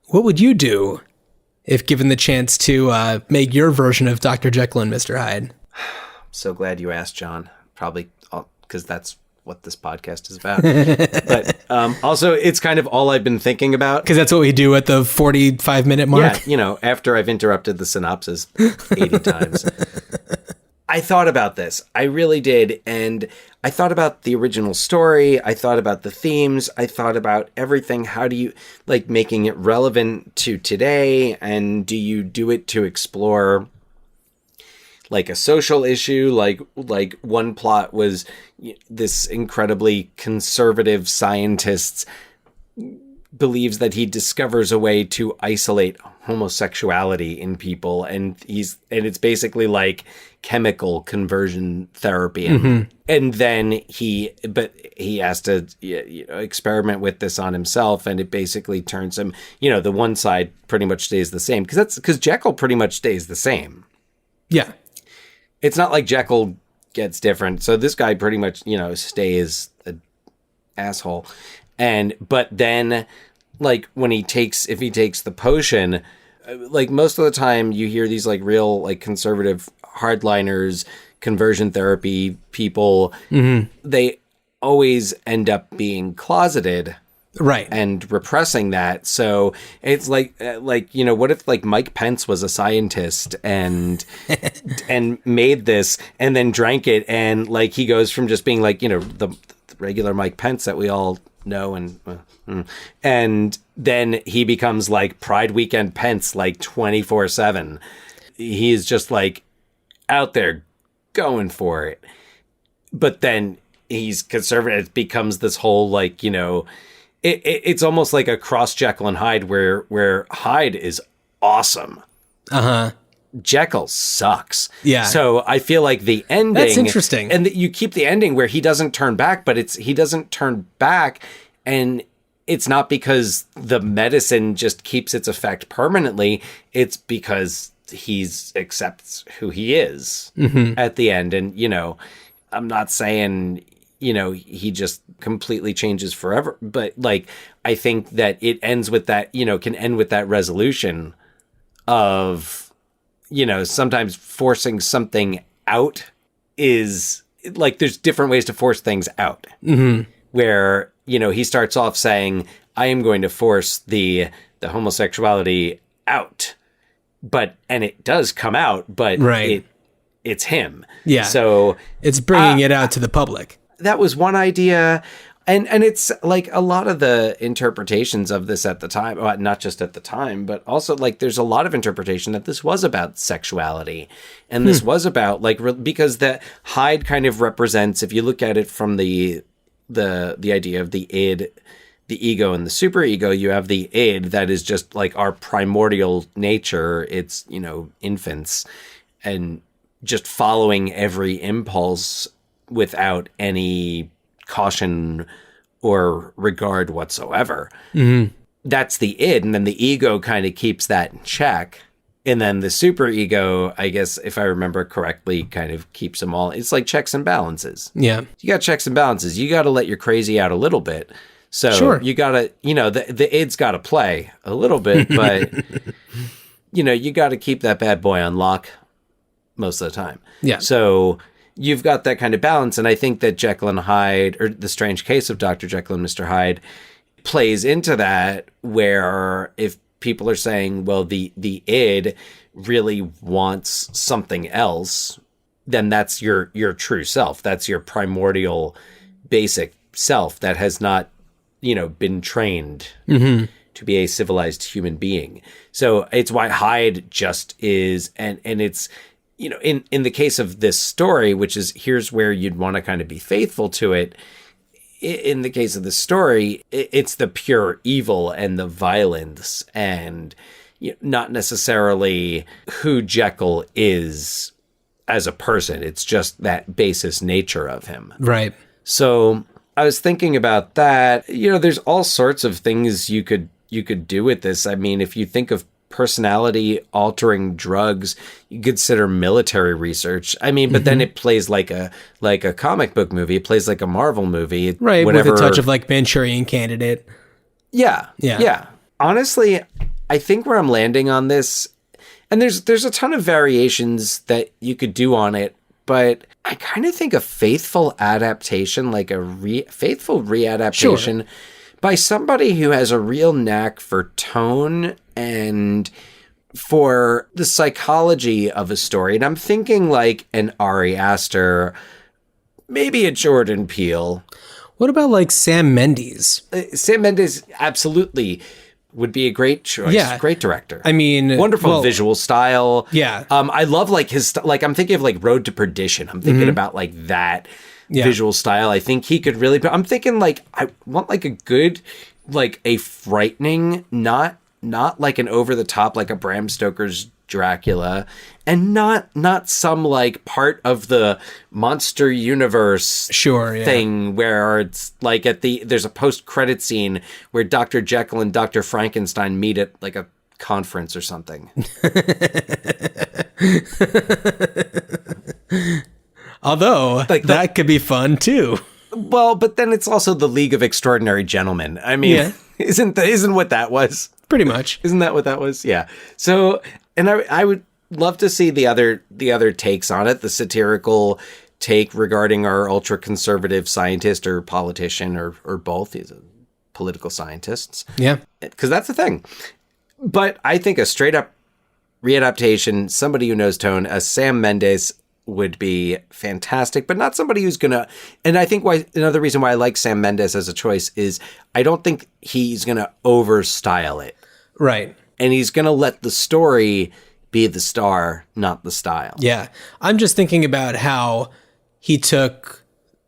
what would you do if given the chance to make your version of Dr. Jekyll and Mr. Hyde? So glad you asked, John. Probably because that's what this podcast is about. But also, it's kind of all I've been thinking about. Because that's what we do at the 45-minute mark. Yeah, after I've interrupted the synopsis 80 times. I thought about this. I really did. And I thought about the original story. I thought about the themes. I thought about everything. How do you, like, making it relevant to today? And do you do it to explore, like, a social issue? Like one plot was this incredibly conservative scientist believes that he discovers a way to isolate homosexuality in people, and it's basically like chemical conversion therapy, and then he has to experiment with this on himself, and it basically turns him, the one side pretty much stays the same because Jekyll pretty much stays the same. Yeah, it's not like Jekyll gets different, so this guy pretty much stays an asshole. But then, like, if he takes the potion, like, most of the time you hear these, like, real, like, conservative hardliners, conversion therapy people, they always end up being closeted. Right. And repressing that. So it's like, what if, like, Mike Pence was a scientist and made this and then drank it, and, like, he goes from just being, like, the regular Mike Pence that we all know, and then he becomes like Pride Weekend Pence, like 24/7. He's just like out there going for it. But then he's conservative. It becomes this whole, like, it's almost like a cross Jekyll and Hyde where Hyde is awesome. Jekyll sucks. Yeah. So I feel like the ending... That's interesting. And you keep the ending where he doesn't turn back, but he doesn't turn back, and it's not because the medicine just keeps its effect permanently. It's because he accepts who he is at the end. And, I'm not saying, he just completely changes forever, but, like, I think that it ends with that, can end with that resolution of... sometimes forcing something out is like, there's different ways to force things out. Where, he starts off saying, I am going to force the homosexuality out, and it does come out, but it's him. Yeah. So it's bringing it out to the public. That was one idea. And it's like a lot of the interpretations of this at the time, well, not just at the time, but also, like, there's a lot of interpretation that this was about sexuality, and this was about, like, because the Hyde kind of represents, if you look at it from the idea of the id, the ego, and the superego, you have the id that is just like our primordial nature. It's, infants, and just following every impulse without any caution or regard whatsoever. That's the id, and then the ego kind of keeps that in check, and then the superego, I guess, if I remember correctly, kind of keeps them all. It's like checks and balances. Yeah, you got checks and balances. You got to let your crazy out a little bit. So you got to, the id's got to play a little bit, but you got to keep that bad boy on lock most of the time. Yeah. So you've got that kind of balance. And I think that Jekyll and Hyde, or The Strange Case of Dr. Jekyll and Mr. Hyde, plays into that, where if people are saying, well, the id really wants something else, then that's your true self. That's your primordial basic self that has not, been trained to be a civilized human being. So it's why Hyde just is, and it's, in the case of this story, which is, here's where you'd want to kind of be faithful to it, in the case of the story, it's the pure evil and the violence and not necessarily who Jekyll is as a person. It's just that basis nature of him. Right. So I was thinking about that. There's all sorts of things you could do with this. I mean, if you think of personality altering drugs, you consider military research. I mean, but then it plays like a comic book movie. It plays like a Marvel movie. Right. Whatever. With a touch of like Manchurian Candidate. Yeah. Yeah. Yeah. Honestly, I think where I'm landing on this, and there's a ton of variations that you could do on it, but I kind of think a faithful adaptation, like a faithful readaptation by somebody who has a real knack for tone and for the psychology of a story. And I'm thinking like an Ari Aster, maybe a Jordan Peele. What about like Sam Mendes? Sam Mendes absolutely would be a great choice. Yeah. Great director. I mean, wonderful visual style. Yeah. I love like his, like I'm thinking of like Road to Perdition. I'm thinking about like that visual style. I think he could really, I'm thinking like, I want like a good, like a frightening, not like an over the top, like a Bram Stoker's Dracula, and not some like part of the monster universe thing where it's like there's a post-credit scene where Dr. Jekyll and Dr. Frankenstein meet at like a conference or something. Although like that could be fun too. Well, but then it's also the League of Extraordinary Gentlemen. I mean, isn't what that was? Pretty much. Isn't that what that was? Yeah. So, and I would love to see the other takes on it, the satirical take regarding our ultra conservative scientist or politician or both. He's a political scientists. Yeah. Because that's the thing. But I think a straight up readaptation, somebody who knows tone, a Sam Mendes would be fantastic, but not somebody who's gonna. And I think another reason why I like Sam Mendes as a choice is I don't think he's gonna overstyle it. Right. And he's gonna let the story be the star, not the style. Yeah. I'm just thinking about how he took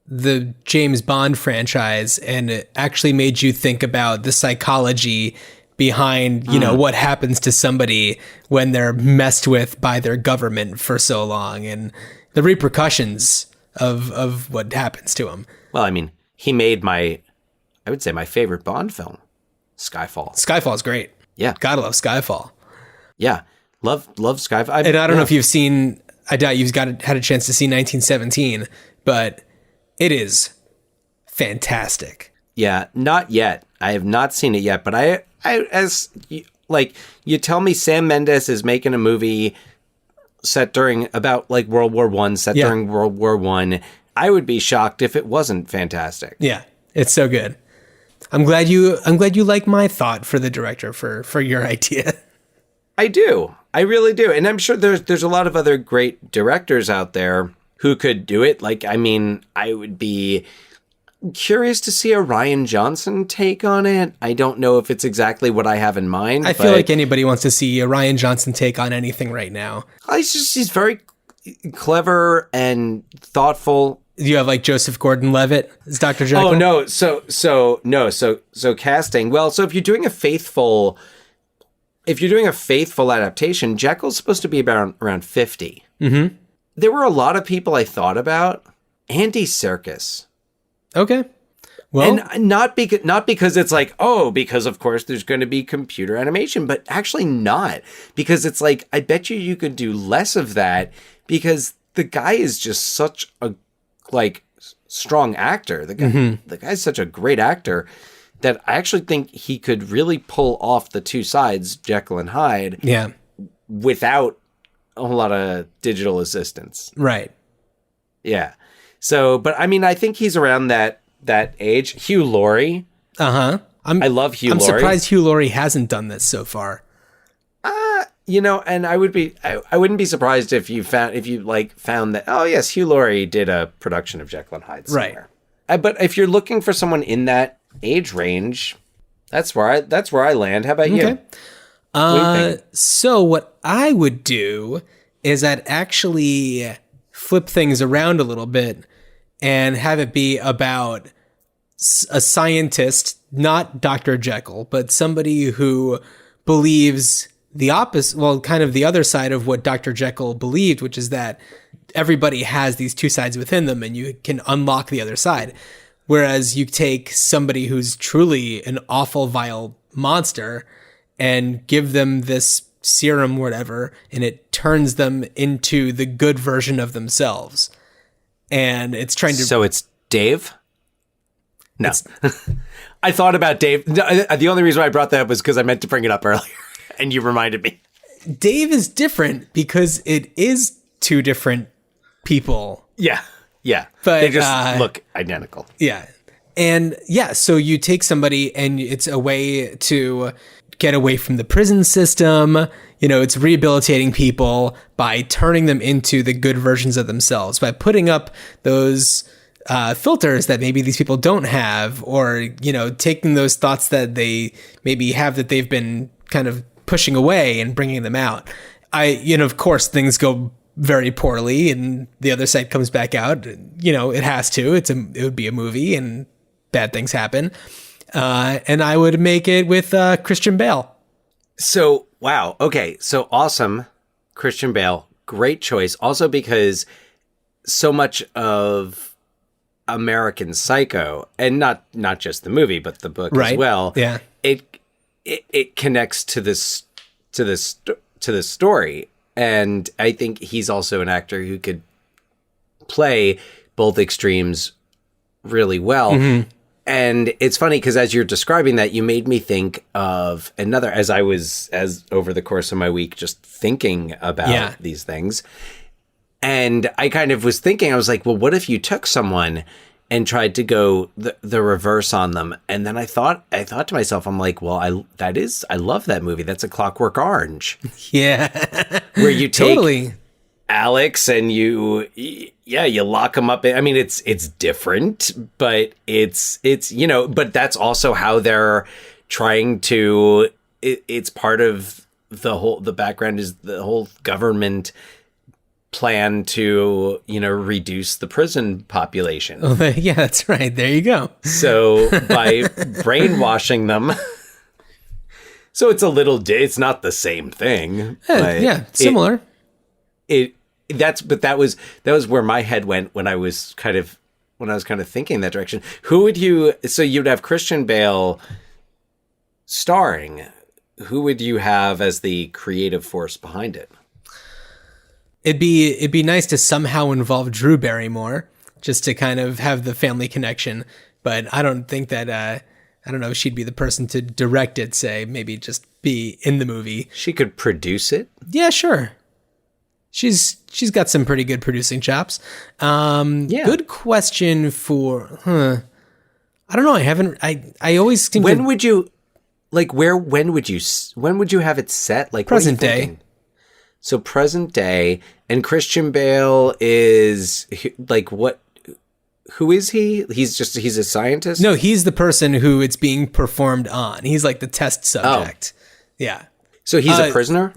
the James Bond franchise and it actually made you think about the psychology behind, what happens to somebody when they're messed with by their government for so long and the repercussions of what happens to them. Well, I mean, he made I would say my favorite Bond film, Skyfall. Skyfall's great. Yeah. Gotta love Skyfall. Yeah. Love Skyfall. And I don't know if you've seen, I doubt you've had a chance to see 1917, but it is fantastic. Yeah, not yet. I have not seen it yet, but you tell me Sam Mendes is making a movie set during about like World War I, during World War I. I would be shocked if it wasn't fantastic. Yeah, it's so good. I'm glad you like my thought for the director for your idea. I do. I really do. And I'm sure there's a lot of other great directors out there who could do it. Like, I mean, I would be curious to see a Rian Johnson take on it. I don't know if it's exactly what I have in mind. I feel like anybody wants to see a Rian Johnson take on anything right now. He's very clever and thoughtful. You have like Joseph Gordon-Levitt as Dr. Jekyll? Oh no, so casting. Well, so if you're doing a faithful adaptation, Jekyll's supposed to be around 50. Mm-hmm. There were a lot of people I thought about. Andy Serkis. Okay. Well, and not because it's like, because of course there's going to be computer animation, but actually not, because it's like, I bet you could do less of that because the guy is just such a strong actor. The guy's such a great actor that I actually think he could really pull off the two sides, Jekyll and Hyde, without a whole lot of digital assistance. Right. Yeah. So, but I mean, I think he's around that age. Hugh Laurie. Uh-huh. I love Hugh Laurie. I'm surprised Hugh Laurie hasn't done this so far. And I wouldn't be surprised if you found that, oh yes, Hugh Laurie did a production of Jekyll and Hyde somewhere. Right. But if you're looking for someone in that age range, that's where I land. How about you? What do you think? So what I would do is I'd actually flip things around a little bit and have it be about a scientist, not Dr. Jekyll, but somebody who believes the opposite, well, kind of the other side of what Dr. Jekyll believed, which is that everybody has these two sides within them and you can unlock the other side. Whereas you take somebody who's truly an awful, vile monster and give them this serum, whatever, and it turns them into the good version of themselves. And it's trying to... So it's Dave? No. I thought about Dave. The only reason why I brought that up was because I meant to bring it up earlier, and you reminded me. Dave is different because it is two different people. Yeah. But they just look identical. Yeah. And yeah, so you take somebody and it's a way to get away from the prison system. It's rehabilitating people by turning them into the good versions of themselves, by putting up those filters that maybe these people don't have, or, taking those thoughts that they maybe have that they've been kind of pushing away and bringing them out. Of course, things go very poorly and the other side comes back out. It has to. It would be a movie and bad things happen. And I would make it with Christian Bale. So, wow. Okay. So awesome. Christian Bale. Great choice. Also because so much of American Psycho, and not just the movie, but the book as well. Yeah. It connects to this story. And I think he's also an actor who could play both extremes really well. Mm-hmm. And it's funny because as you're describing that, you made me think of another, as over the course of my week, just thinking about these things. And I kind of was thinking, I was like, well, what if you took someone and tried to go the reverse on them? And then I thought to myself, I'm like, well, I love that movie. That's A Clockwork Orange. Yeah. Where you take totally Alex and you lock him up. I mean, it's different, but it's but that's also how they're trying to, it's part of the background is the whole government plan to, reduce the prison population. Oh, yeah, that's right. There you go. So by brainwashing them, so it's not the same thing. Yeah, similar. That was where my head went when I was kind of thinking that direction. Who would you'd have Christian Bale starring. Who would you have as the creative force behind it? It'd be nice to somehow involve Drew Barrymore just to kind of have the family connection, but I don't think that I don't know, she'd be the person to direct it, say, maybe just be in the movie. She could produce it? Yeah, sure. She's got some pretty good producing chops. Good question for I don't know. I always think when would you have it set? Like present day. So present day, and Christian Bale is like what? Who is he? He's a scientist? No, he's the person who it's being performed on. He's like the test subject. Oh. Yeah. So he's a prisoner?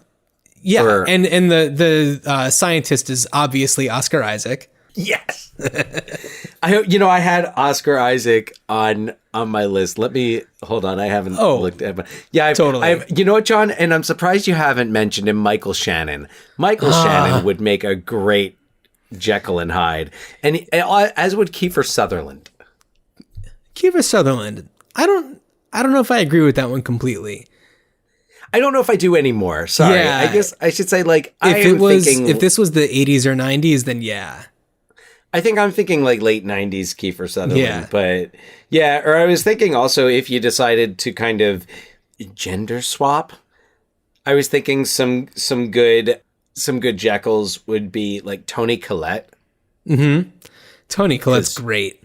Yeah, and the scientist is obviously Oscar Isaac. Yes. I had Oscar Isaac on my list. Let me hold on. I haven't looked at it. Yeah, totally. You know what, John? And I'm surprised you haven't mentioned him, Michael Shannon. Michael Shannon would make a great Jekyll and Hyde, and as would Kiefer Sutherland. Kiefer Sutherland. I don't know if I agree with that one completely. I don't know if I do anymore. Sorry. Yeah. I guess I should say if this was the 80s or 90s, then yeah. I think I'm thinking like late 90s Kiefer Sutherland, but yeah, or I was thinking also if you decided to kind of gender swap, I was thinking some good Jekylls would be like Toni Collette. Mm-hmm. Toni Collette's great.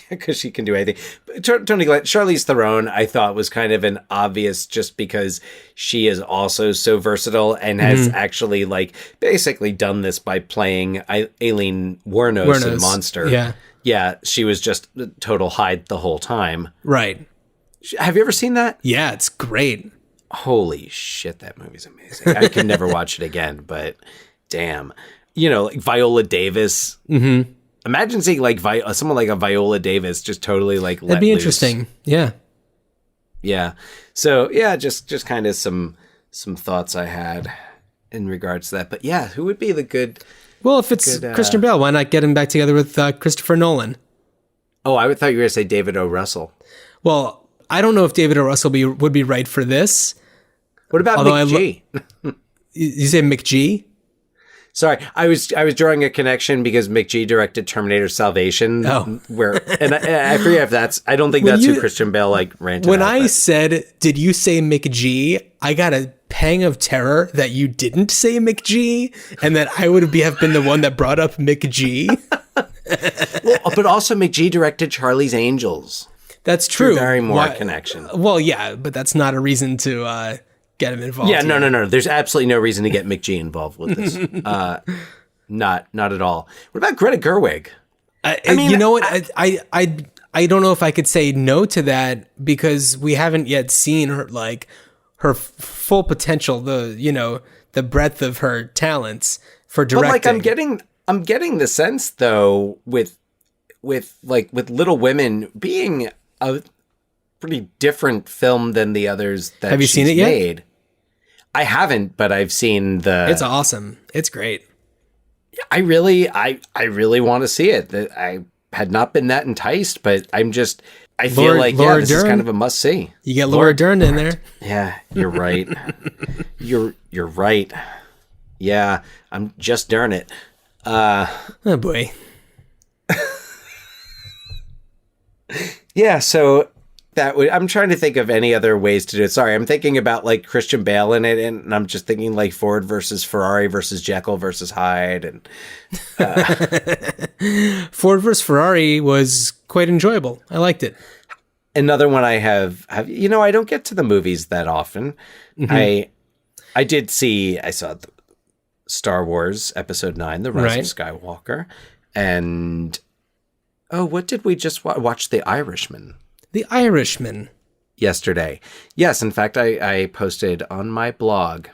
Because she can do anything. Toni Collette, Charlize Theron, I thought was kind of an obvious, just because she is also so versatile and has actually like basically done this by playing Aileen Wuornos in Monster. Yeah, she was just total Hyde the whole time. Right. Have you ever seen that? Yeah, it's great. Holy shit, that movie's amazing. I can never watch it again, but damn. Like Viola Davis. Mm-hmm. Imagine seeing like someone like a Viola Davis just totally like let That'd be loose. interesting. Yeah. Yeah. So yeah, just kind of some thoughts I had in regards to that. But yeah, who would be the good? Well, if it's Christian Bale, why not get him back together with Christopher Nolan? Oh, I thought you were going to say David O. Russell. Well, I don't know if David O. Russell would be right for this. What about McG? You say McG? Sorry, I was drawing a connection because McG directed Terminator Salvation. Oh. And I forget if that's. I don't think that's who Christian Bale like ranted. When I said, "Did you say McG?" I got a pang of terror that you didn't say McG, and that I would have been the one that brought up McG. Well, but also McG directed Charlie's Angels. That's true. Barrymore connection. Well, yeah, but that's not a reason to get him involved. Yeah, no. There's absolutely no reason to get McG involved with this. Not at all. What about Greta Gerwig? I mean, you know what? I don't know if I could say no to that because we haven't yet seen her full potential. The breadth of her talents for directing. But like, I'm getting the sense though with Little Women being a pretty different film than the others that Have you seen it made. Yet? I haven't, but I've seen It's awesome. It's great. I really want to see it. I had not been that enticed, but I feel like Laura this Dern. Is kind of a must see. You get Laura Dern in there. Yeah, you're right. you're right. Yeah, I'm just darn it. Oh boy. Yeah, so I'm trying to think of any other ways to do it. Sorry, I'm thinking about like Christian Bale in it, and I'm just thinking like Ford versus Ferrari versus Jekyll versus Hyde, and Ford versus Ferrari was quite enjoyable. I liked it. Another one I have I don't get to the movies that often. Mm-hmm. I saw Star Wars Episode 9, The Rise of Skywalker, and what did we just watch? The Irishman. The Irishman. Yesterday. Yes, in fact, I posted on my blog.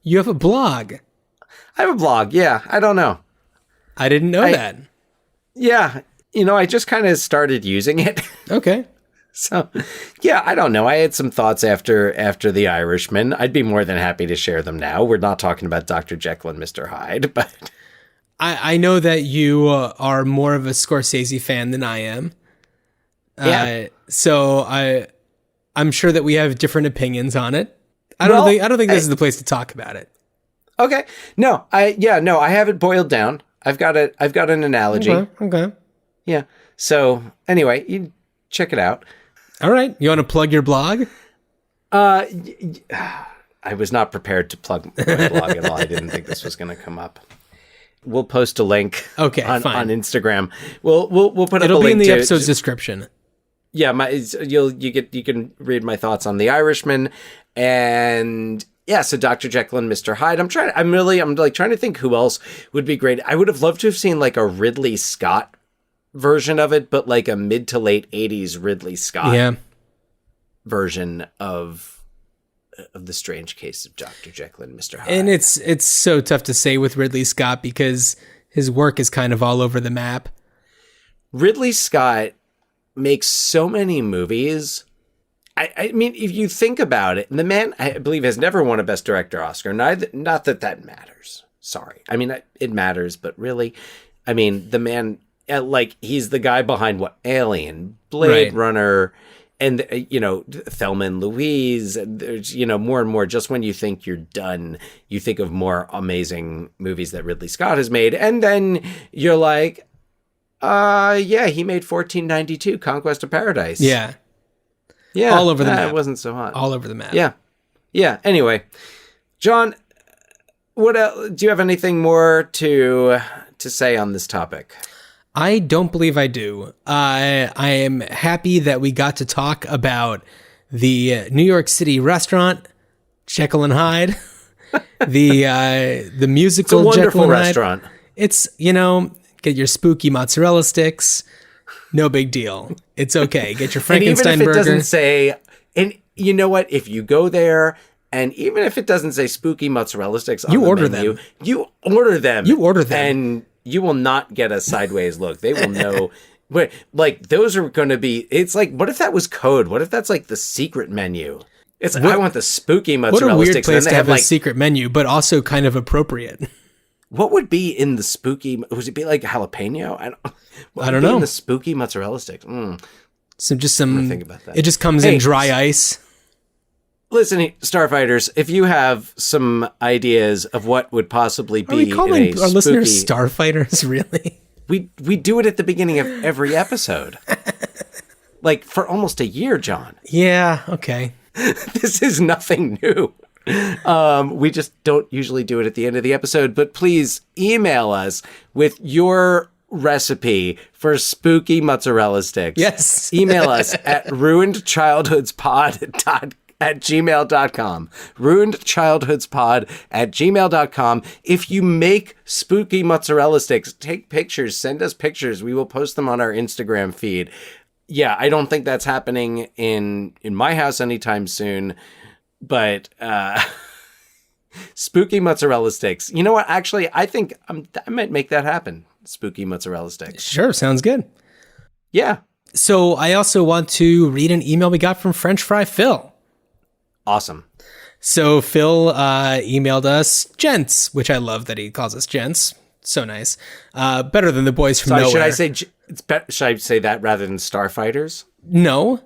You have a blog? I have a blog, yeah. I don't know. I didn't know that. Yeah. I just kind of started using it. Okay. So, yeah, I don't know. I had some thoughts after The Irishman. I'd be more than happy to share them now. We're not talking about Dr. Jekyll and Mr. Hyde, but... I know that you are more of a Scorsese fan than I am. Yeah. So I'm sure that we have different opinions on it. I don't think this is the place to talk about it. Okay. No, I have it boiled down. I've got an analogy. Okay. Yeah. So anyway, you check it out. All right. You want to plug your blog? I was not prepared to plug my blog at all. I didn't think this was going to come up. We'll post a link. Okay, on fine. We'll put up It'll a link. It'll be in the episode's description. Yeah, you can read my thoughts on The Irishman, and yeah, so Dr. Jekyll and Mr. Hyde. I'm trying to think who else would be great. I would have loved to have seen like a Ridley Scott version of it, but like a mid to late 80s Ridley Scott version of The Strange Case of Dr. Jekyll and Mr. Hyde. And it's so tough to say with Ridley Scott because his work is kind of all over the map. Ridley Scott makes so many movies. I mean, if you think about it, the man, I believe, has never won a Best Director Oscar. Not that matters. Sorry. I mean, it matters, but really, I mean, the man, like, he's the guy behind what? Alien, Blade Runner, and, Thelma and Louise. There's, more and more. Just when you think you're done, you think of more amazing movies that Ridley Scott has made. And then you're like, he made 1492, Conquest of Paradise. Yeah. Yeah. All over the map. It wasn't so hot. All over the map. Yeah. Yeah. Anyway, John, what else? Do you have anything more to say on this topic? I don't believe I do. I am happy that we got to talk about the New York City restaurant, Jekyll and Hyde, the musical it's a wonderful Jekyll and restaurant. Hyde. It's, get your spooky mozzarella sticks. No big deal. It's okay. Get your Frankenstein and even if burger. It doesn't say, and you know what? If you go there, and even if it doesn't say spooky mozzarella sticks on you the order menu, them. you order them. You order them. And you will not get a sideways look. They will know. But like those are going to be. It's like, what if that was code? What if that's like the secret menu? It's I want the spooky mozzarella What a weird sticks. place to have like, a secret menu, but also kind of appropriate. What would be in the spooky? Would it be like jalapeno? I don't know. In the spooky mozzarella sticks. So just some. Think about that. It just comes in dry ice. Listen, Starfighters, if you have some ideas of what would possibly be, are we calling our listeners Starfighters? Really? We do it at the beginning of every episode, like for almost a year, John. Yeah. Okay. This is nothing new. We just don't usually do it at the end of the episode, but please email us with your recipe for spooky mozzarella sticks. Yes. Email us at ruinedchildhoodspod@gmail.com. ruinedchildhoodspod@gmail.com. If you make spooky mozzarella sticks, take pictures, send us pictures. We will post them on our Instagram feed. Yeah, I don't think that's happening in my house anytime soon. But spooky mozzarella sticks. You know what? Actually, I think I might make that happen. Spooky mozzarella sticks. Sure, sounds good. Yeah. So I also want to read an email we got from French Fry Phil. Awesome. So Phil emailed us gents, which I love that he calls us gents. So nice. Better than the boys from nowhere. Should I say should I say that rather than Starfighters? No.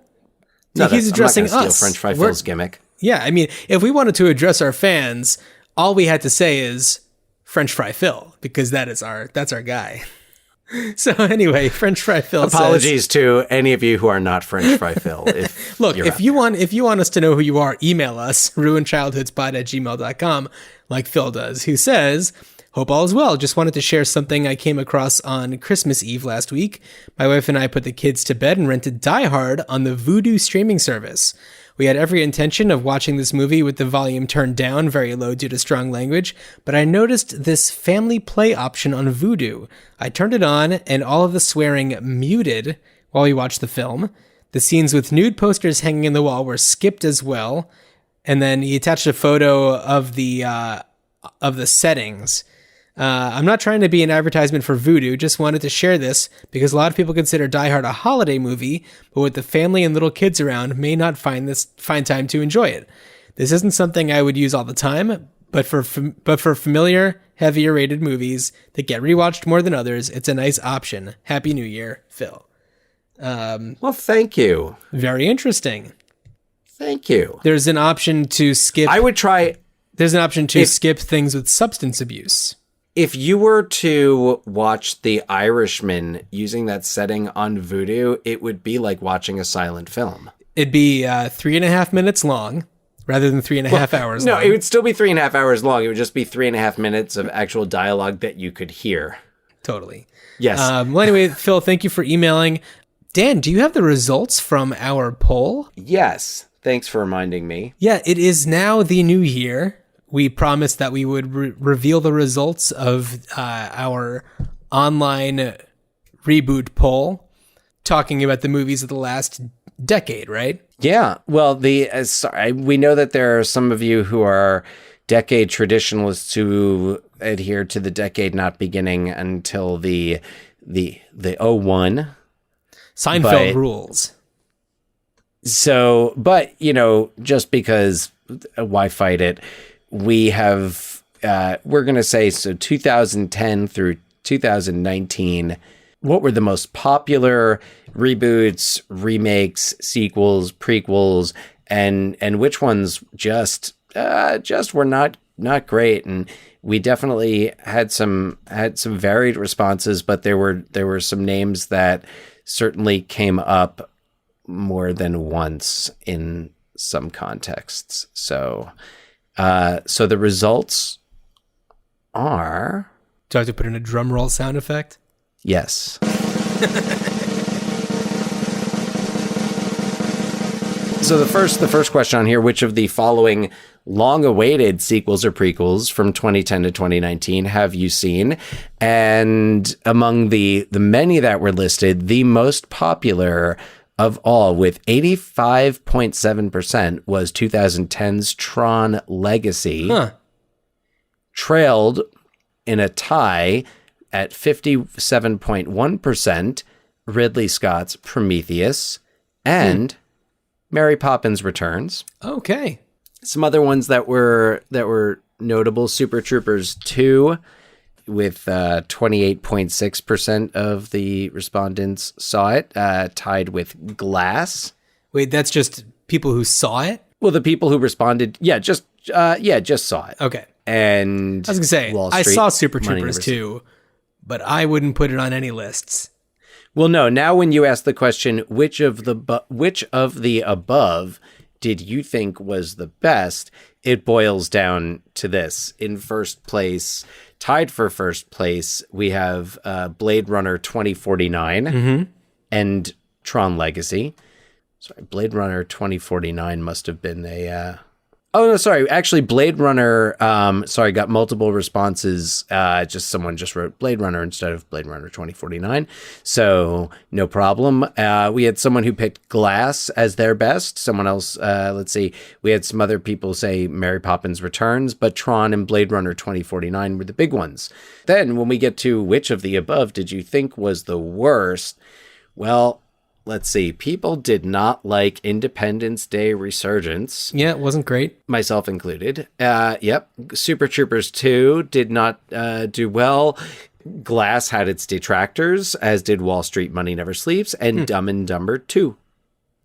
He's addressing I'm not gonna us. steal French Fry Phil's gimmick. Yeah, I mean, if we wanted to address our fans, all we had to say is French Fry Phil, because that's our guy. So anyway, French Fry Phil Apologies to any of you who are not French Fry Phil. If you want us to know who you are, email us, ruinchildhoodspod@gmail.com, like Phil does, who says, hope all is well. Just wanted to share something I came across on Christmas Eve last week. My wife and I put the kids to bed and rented Die Hard on the Vudu streaming service. We had every intention of watching this movie with the volume turned down very low due to strong language, but I noticed this family play option on Vudu. I turned it on and all of the swearing muted while we watched the film. The scenes with nude posters hanging in the wall were skipped as well. And then he attached a photo of the settings. I'm not trying to be an advertisement for Vudu, just wanted to share this because a lot of people consider Die Hard a holiday movie, but with the family and little kids around may not find time to enjoy it. This isn't something I would use all the time, but for familiar, heavier rated movies that get rewatched more than others, it's a nice option. Happy New Year, Phil. Well, thank you. Very interesting. Thank you. There's an option to skip. I would try. There's an option to skip things with substance abuse. If you were to watch The Irishman using that setting on Vudu, it would be like watching a silent film. It'd be 3.5 minutes long rather than 3.5 hours long. No, it would still be 3.5 hours long. It would just be 3.5 minutes of actual dialogue that you could hear. Totally. Yes. Well, anyway, Phil, thank you for emailing. Dan, do you have the results from our poll? Yes. Thanks for reminding me. Yeah, it is now the new year. We promised that we would reveal the results of our online reboot poll, talking about the movies of the last decade, right? Yeah. Well, we know that there are some of you who are decade traditionalists who adhere to the decade not beginning until the 01. Seinfeld rules. So, but, just because why fight it? We have, we're going to say, so 2010 through 2019, what were the most popular reboots, remakes, sequels, prequels, and which ones just were not great. And we definitely had some varied responses, but there were some names that certainly came up more than once in some contexts. So the results are... Do I have to put in a drum roll sound effect? Yes. So the first question on here, which of the following long-awaited sequels or prequels from 2010 to 2019 have you seen? And among the many that were listed, the most popular of all, with 85.7%, was 2010's Tron Legacy, trailed in a tie at 57.1%, Ridley Scott's Prometheus, and Mary Poppins Returns. Okay. Some other ones that were notable: Super Troopers 2, with 28.6% of the respondents saw it, tied with Glass. Wait, that's just people who saw it? Well, the people who responded, just saw it. Okay. And I was gonna say, Wall I Street, saw Super Money Troopers Never too, but I wouldn't put it on any lists. Well, no. Now, when you ask the question, which of the above did you think was the best, it boils down to this. In first place, tied for first place, we have Blade Runner 2049 and Tron Legacy. Sorry, Blade Runner 2049 must have been a... Oh, no, sorry. Actually, Blade Runner, got multiple responses. Someone just wrote Blade Runner instead of Blade Runner 2049. So, no problem. We had someone who picked Glass as their best. Someone else, let's see. We had some other people say Mary Poppins Returns, but Tron and Blade Runner 2049 were the big ones. Then, when we get to which of the above did you think was the worst? Well... Let's see. People did not like Independence Day Resurgence. Yeah, it wasn't great. Myself included. Yep. Super Troopers 2 did not do well. Glass had its detractors, as did Wall Street Money Never Sleeps, and Dumb and Dumber 2.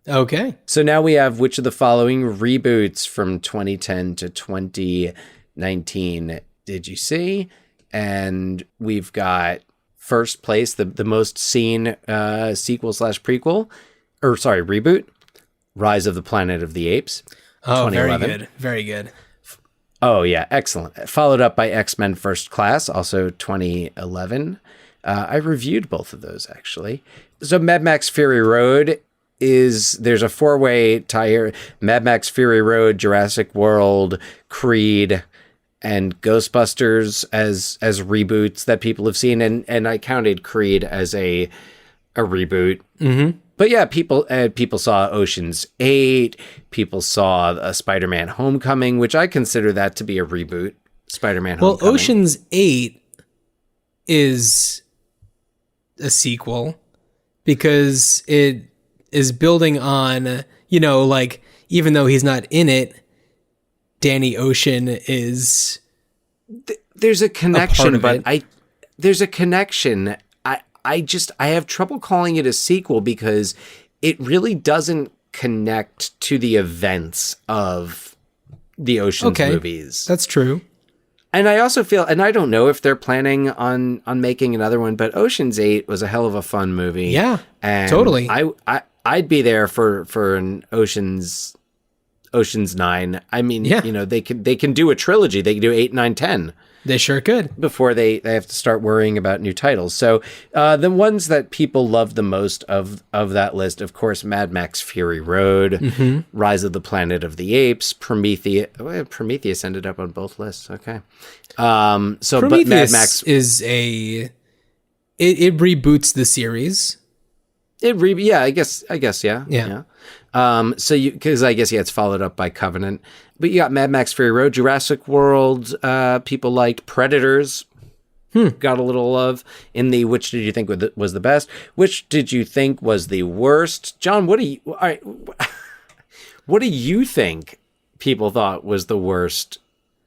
Okay. So now we have which of the following reboots from 2010 to 2019 did you see? And we've got... First place, the most seen sequel/prequel, reboot, Rise of the Planet of the Apes. Oh, very good. Very good. Oh, yeah. Excellent. Followed up by X-Men First Class, also 2011. I reviewed both of those, actually. So Mad Max Fury Road there's a four-way tie here. Mad Max Fury Road, Jurassic World, Creed, and Ghostbusters as reboots that people have seen, and I counted Creed as a reboot. Mm-hmm. But yeah, people saw Ocean's 8. People saw Spider-Man: Homecoming, which I consider that to be a reboot. Spider-Man: Homecoming. Well, Ocean's 8 is a sequel because it is building on, even though he's not in it, Danny Ocean is. There's a connection, but there's a connection. I have trouble calling it a sequel because it really doesn't connect to the events of the Ocean's movies. That's true. And I also feel, and I don't know if they're planning on making another one, but Ocean's 8 was a hell of a fun movie. Yeah, and totally. I'd be there for an Ocean's 9. I mean, they can do a trilogy. They can do 8, 9, 10. They sure could. Before they have to start worrying about new titles. So the ones that people love the most of that list, of course, Mad Max Fury Road, Rise of the Planet of the Apes, Prometheus. Prometheus ended up on both lists. Okay. Prometheus but Mad Max is it reboots the series. I guess, yeah. Yeah. Because I guess, it's followed up by Covenant. But you got Mad Max Fury Road, Jurassic World, people liked Predators, got a little love in the which did you think was the best? Which did you think was the worst? John, what do you think people thought was the worst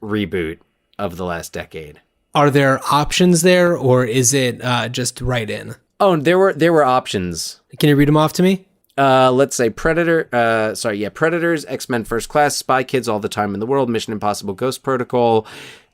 reboot of the last decade? Are there options there, or is it just right in? Oh, there were options. Can you read them off to me? Let's say Predators, X-Men First Class, Spy Kids All the Time in the World, Mission Impossible Ghost Protocol,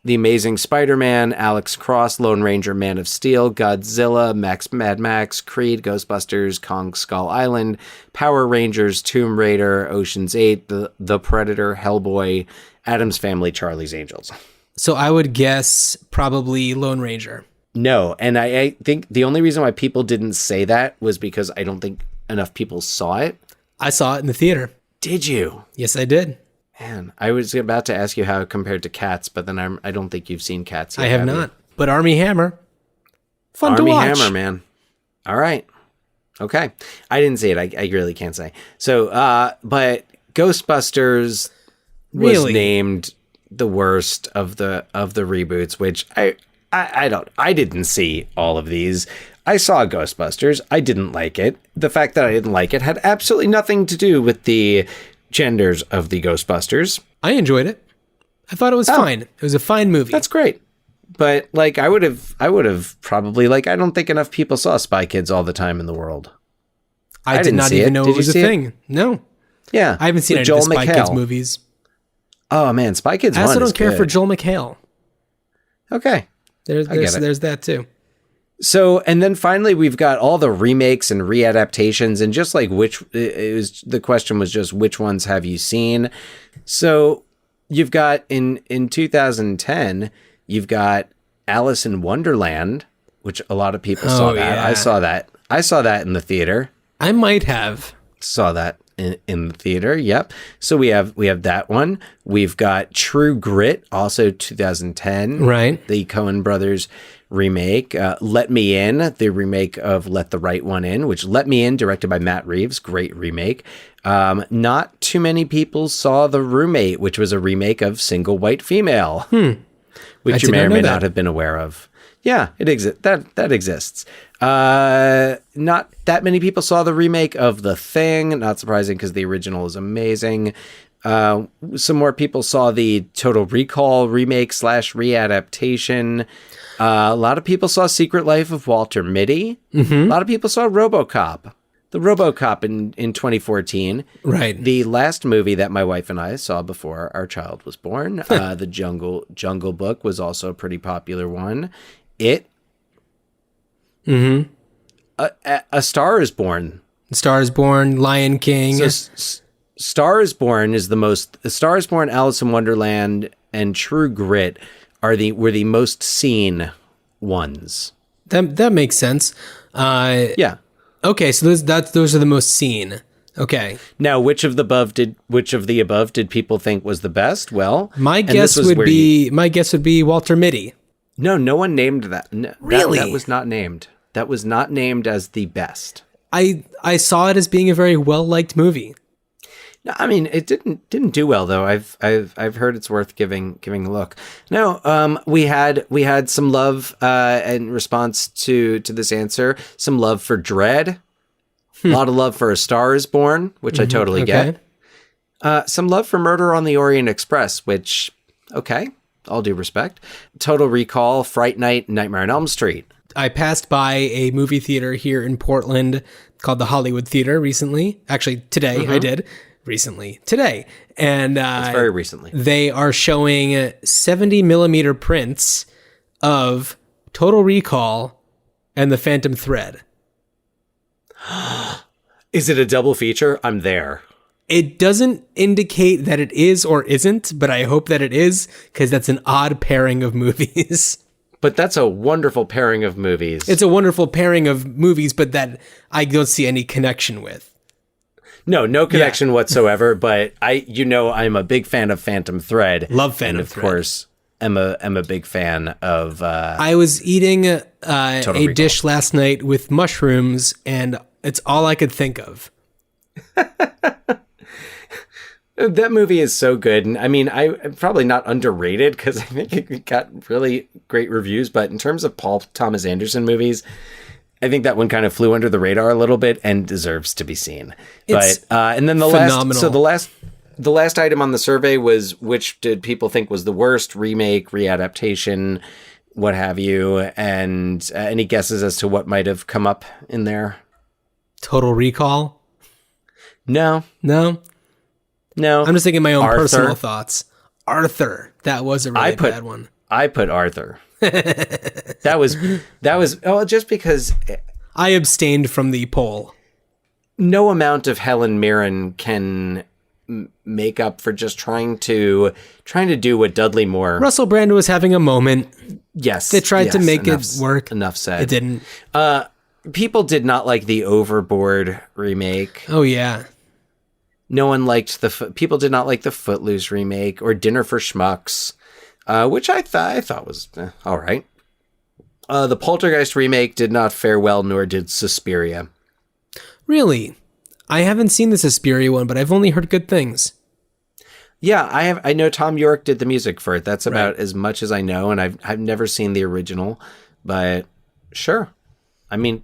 The Amazing Spider-Man, Alex Cross, Lone Ranger, Man of Steel, Godzilla, Mad Max, Creed, Ghostbusters, Kong Skull Island, Power Rangers, Tomb Raider, Ocean's 8, The Predator, Hellboy, Addams Family, Charlie's Angels. So I would guess probably Lone Ranger. No, and I think the only reason why people didn't say that was because I don't think enough people saw it. I saw it in the theater. Did you? Yes, I did. Man, I was about to ask you how it compared to Cats, but then I don't think you've seen Cats yet. I have not. But Army Hammer, fun to watch. Army Hammer, man. All right. Okay. I didn't see it. I really can't say. So, but Ghostbusters was named the worst of the reboots, which I didn't see all of these. I saw Ghostbusters. I didn't like it. The fact that I didn't like it had absolutely nothing to do with the genders of the Ghostbusters. I enjoyed it. I thought it was fine. It was a fine movie. That's great. But like, I would have probably, like, I don't think enough people saw Spy Kids all the time in the world. I did not even know it was a thing. No. Yeah. I haven't seen any of the Spy Kids movies. Oh man, Spy Kids 1 I also don't is care good. for Joel McHale. Okay. There's that too. So, and then finally we've got all the remakes and readaptations, and just like the question was just which ones have you seen? So you've got in 2010, you've got Alice in Wonderland, which a lot of people saw that. Yeah. I saw that in the theater. I might have. Saw that in the theater. Yep. So we have that one. We've got True Grit, also 2010. Right. The Coen brothers remake. Let Me In, the remake of Let the Right One In, which Let Me In, directed by Matt Reeves, great remake. Not too many people saw The Roommate, which was a remake of Single White Female, which you may or may not have been aware of. Yeah, it exists. That exists. Not that many people saw the remake of The Thing. Not surprising because the original is amazing. Some more people saw the Total Recall remake / readaptation. A lot of people saw Secret Life of Walter Mitty. Mm-hmm. A lot of people saw RoboCop. The RoboCop in 2014. Right. The last movie that my wife and I saw before our child was born. The Jungle Book was also a pretty popular one. It. Mm-hmm. A Star is Born. Star is Born, Lion King. So, Star is Born is the most. Star is Born, Alice in Wonderland, and True Grit were the most seen ones. That makes sense. Yeah. Okay, so those are the most seen. Okay. Now, which of the above did people think was the best? Well, my guess would be Walter Mitty. No one named that. No, really? That was not named. That was not named as the best. I saw it as being a very well-liked movie. No, I mean, it didn't do well though. I've heard it's worth giving a look. No, we had some love in response to this answer. Some love for Dread. A lot of love for A Star is Born, which I totally get. Some love for Murder on the Orient Express, which, okay, all due respect. Total Recall, Fright Night, Nightmare on Elm Street. I passed by a movie theater here in Portland called the Hollywood Theater recently. Actually, today I did. Recently. Today. And that's very recently. They are showing 70 millimeter prints of Total Recall and The Phantom Thread. Is it a double feature? I'm there. It doesn't indicate that it is or isn't, but I hope that it is, because that's an odd pairing of movies. But that's a wonderful pairing of movies. It's a wonderful pairing of movies, but that I don't see any connection with. No connection whatsoever, but I'm a big fan of Phantom Thread. Love Phantom Thread. Of course, I'm a big fan of I was eating a dish last night with mushrooms, and it's all I could think of. That movie is so good. And I mean, I'm probably not underrated because I think it got really great reviews, but in terms of Paul Thomas Anderson movies, I think that one kind of flew under the radar a little bit and deserves to be seen. It's and then the last item on the survey was which did people think was the worst remake, readaptation, what have you, and any guesses as to what might have come up in there? Total Recall? No. I'm just thinking my own Arthur. personal thoughts. Arthur, that was a really bad one. I put Arthur. That was just because I abstained from the poll. No amount of Helen Mirren can make up for just trying to do what Dudley Moore. Russell Brand was having a moment. Yes, they tried to make it work. Enough said. It didn't. People did not like the Overboard remake. Oh yeah. No one liked people did not like the Footloose remake or Dinner for Schmucks. Which I thought was all right. The Poltergeist remake did not fare well, nor did Suspiria. Really? I haven't seen the Suspiria one, but I've only heard good things. Yeah, I know Tom York did the music for it. That's about as much as I know, and I've never seen the original, but sure. I mean,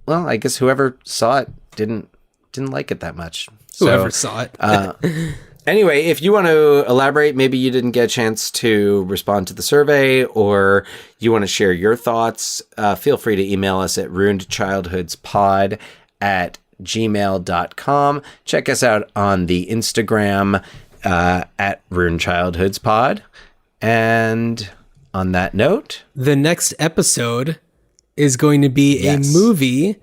well, I guess whoever saw it didn't like it that much. Whoever saw it. Anyway, if you want to elaborate, maybe you didn't get a chance to respond to the survey, or you want to share your thoughts, feel free to email us at ruinedchildhoodspod@gmail.com. Check us out on the Instagram at ruinedchildhoodspod. And on that note, the next episode is going to be a movie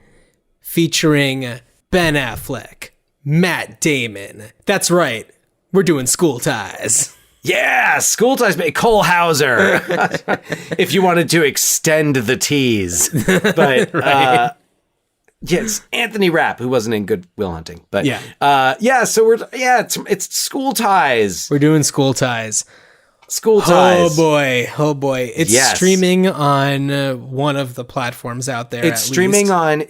featuring Ben Affleck, Matt Damon. That's right. We're doing School Ties. Yeah, School Ties by Cole Hauser. If you wanted to extend the tease. But yes, Anthony Rapp, who wasn't in Good Will Hunting. But so it's School Ties. We're doing School Ties. School Ties. Oh boy. It's streaming on one of the platforms out there. It's streaming on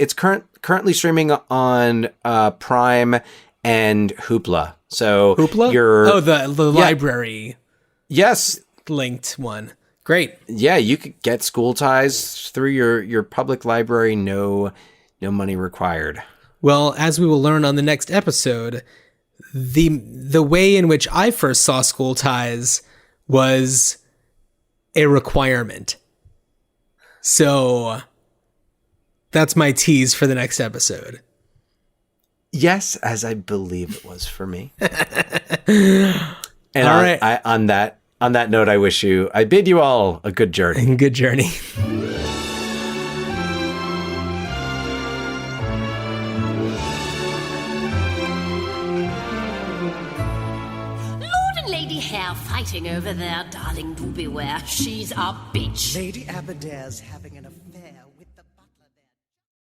currently streaming on Prime and Hoopla. So Hoopla? The library. Yes. Linked one. Great. Yeah, you could get School Ties through your public library, no money required. Well, as we will learn on the next episode, the way in which I first saw School Ties was a requirement. So that's my tease for the next episode. Yes, as I believe it was for me. And all right. On that note, I bid you all a good journey. Good journey. Lord and Lady Hare fighting over there. Darling, do beware. She's a bitch. Lady Aberdare's having an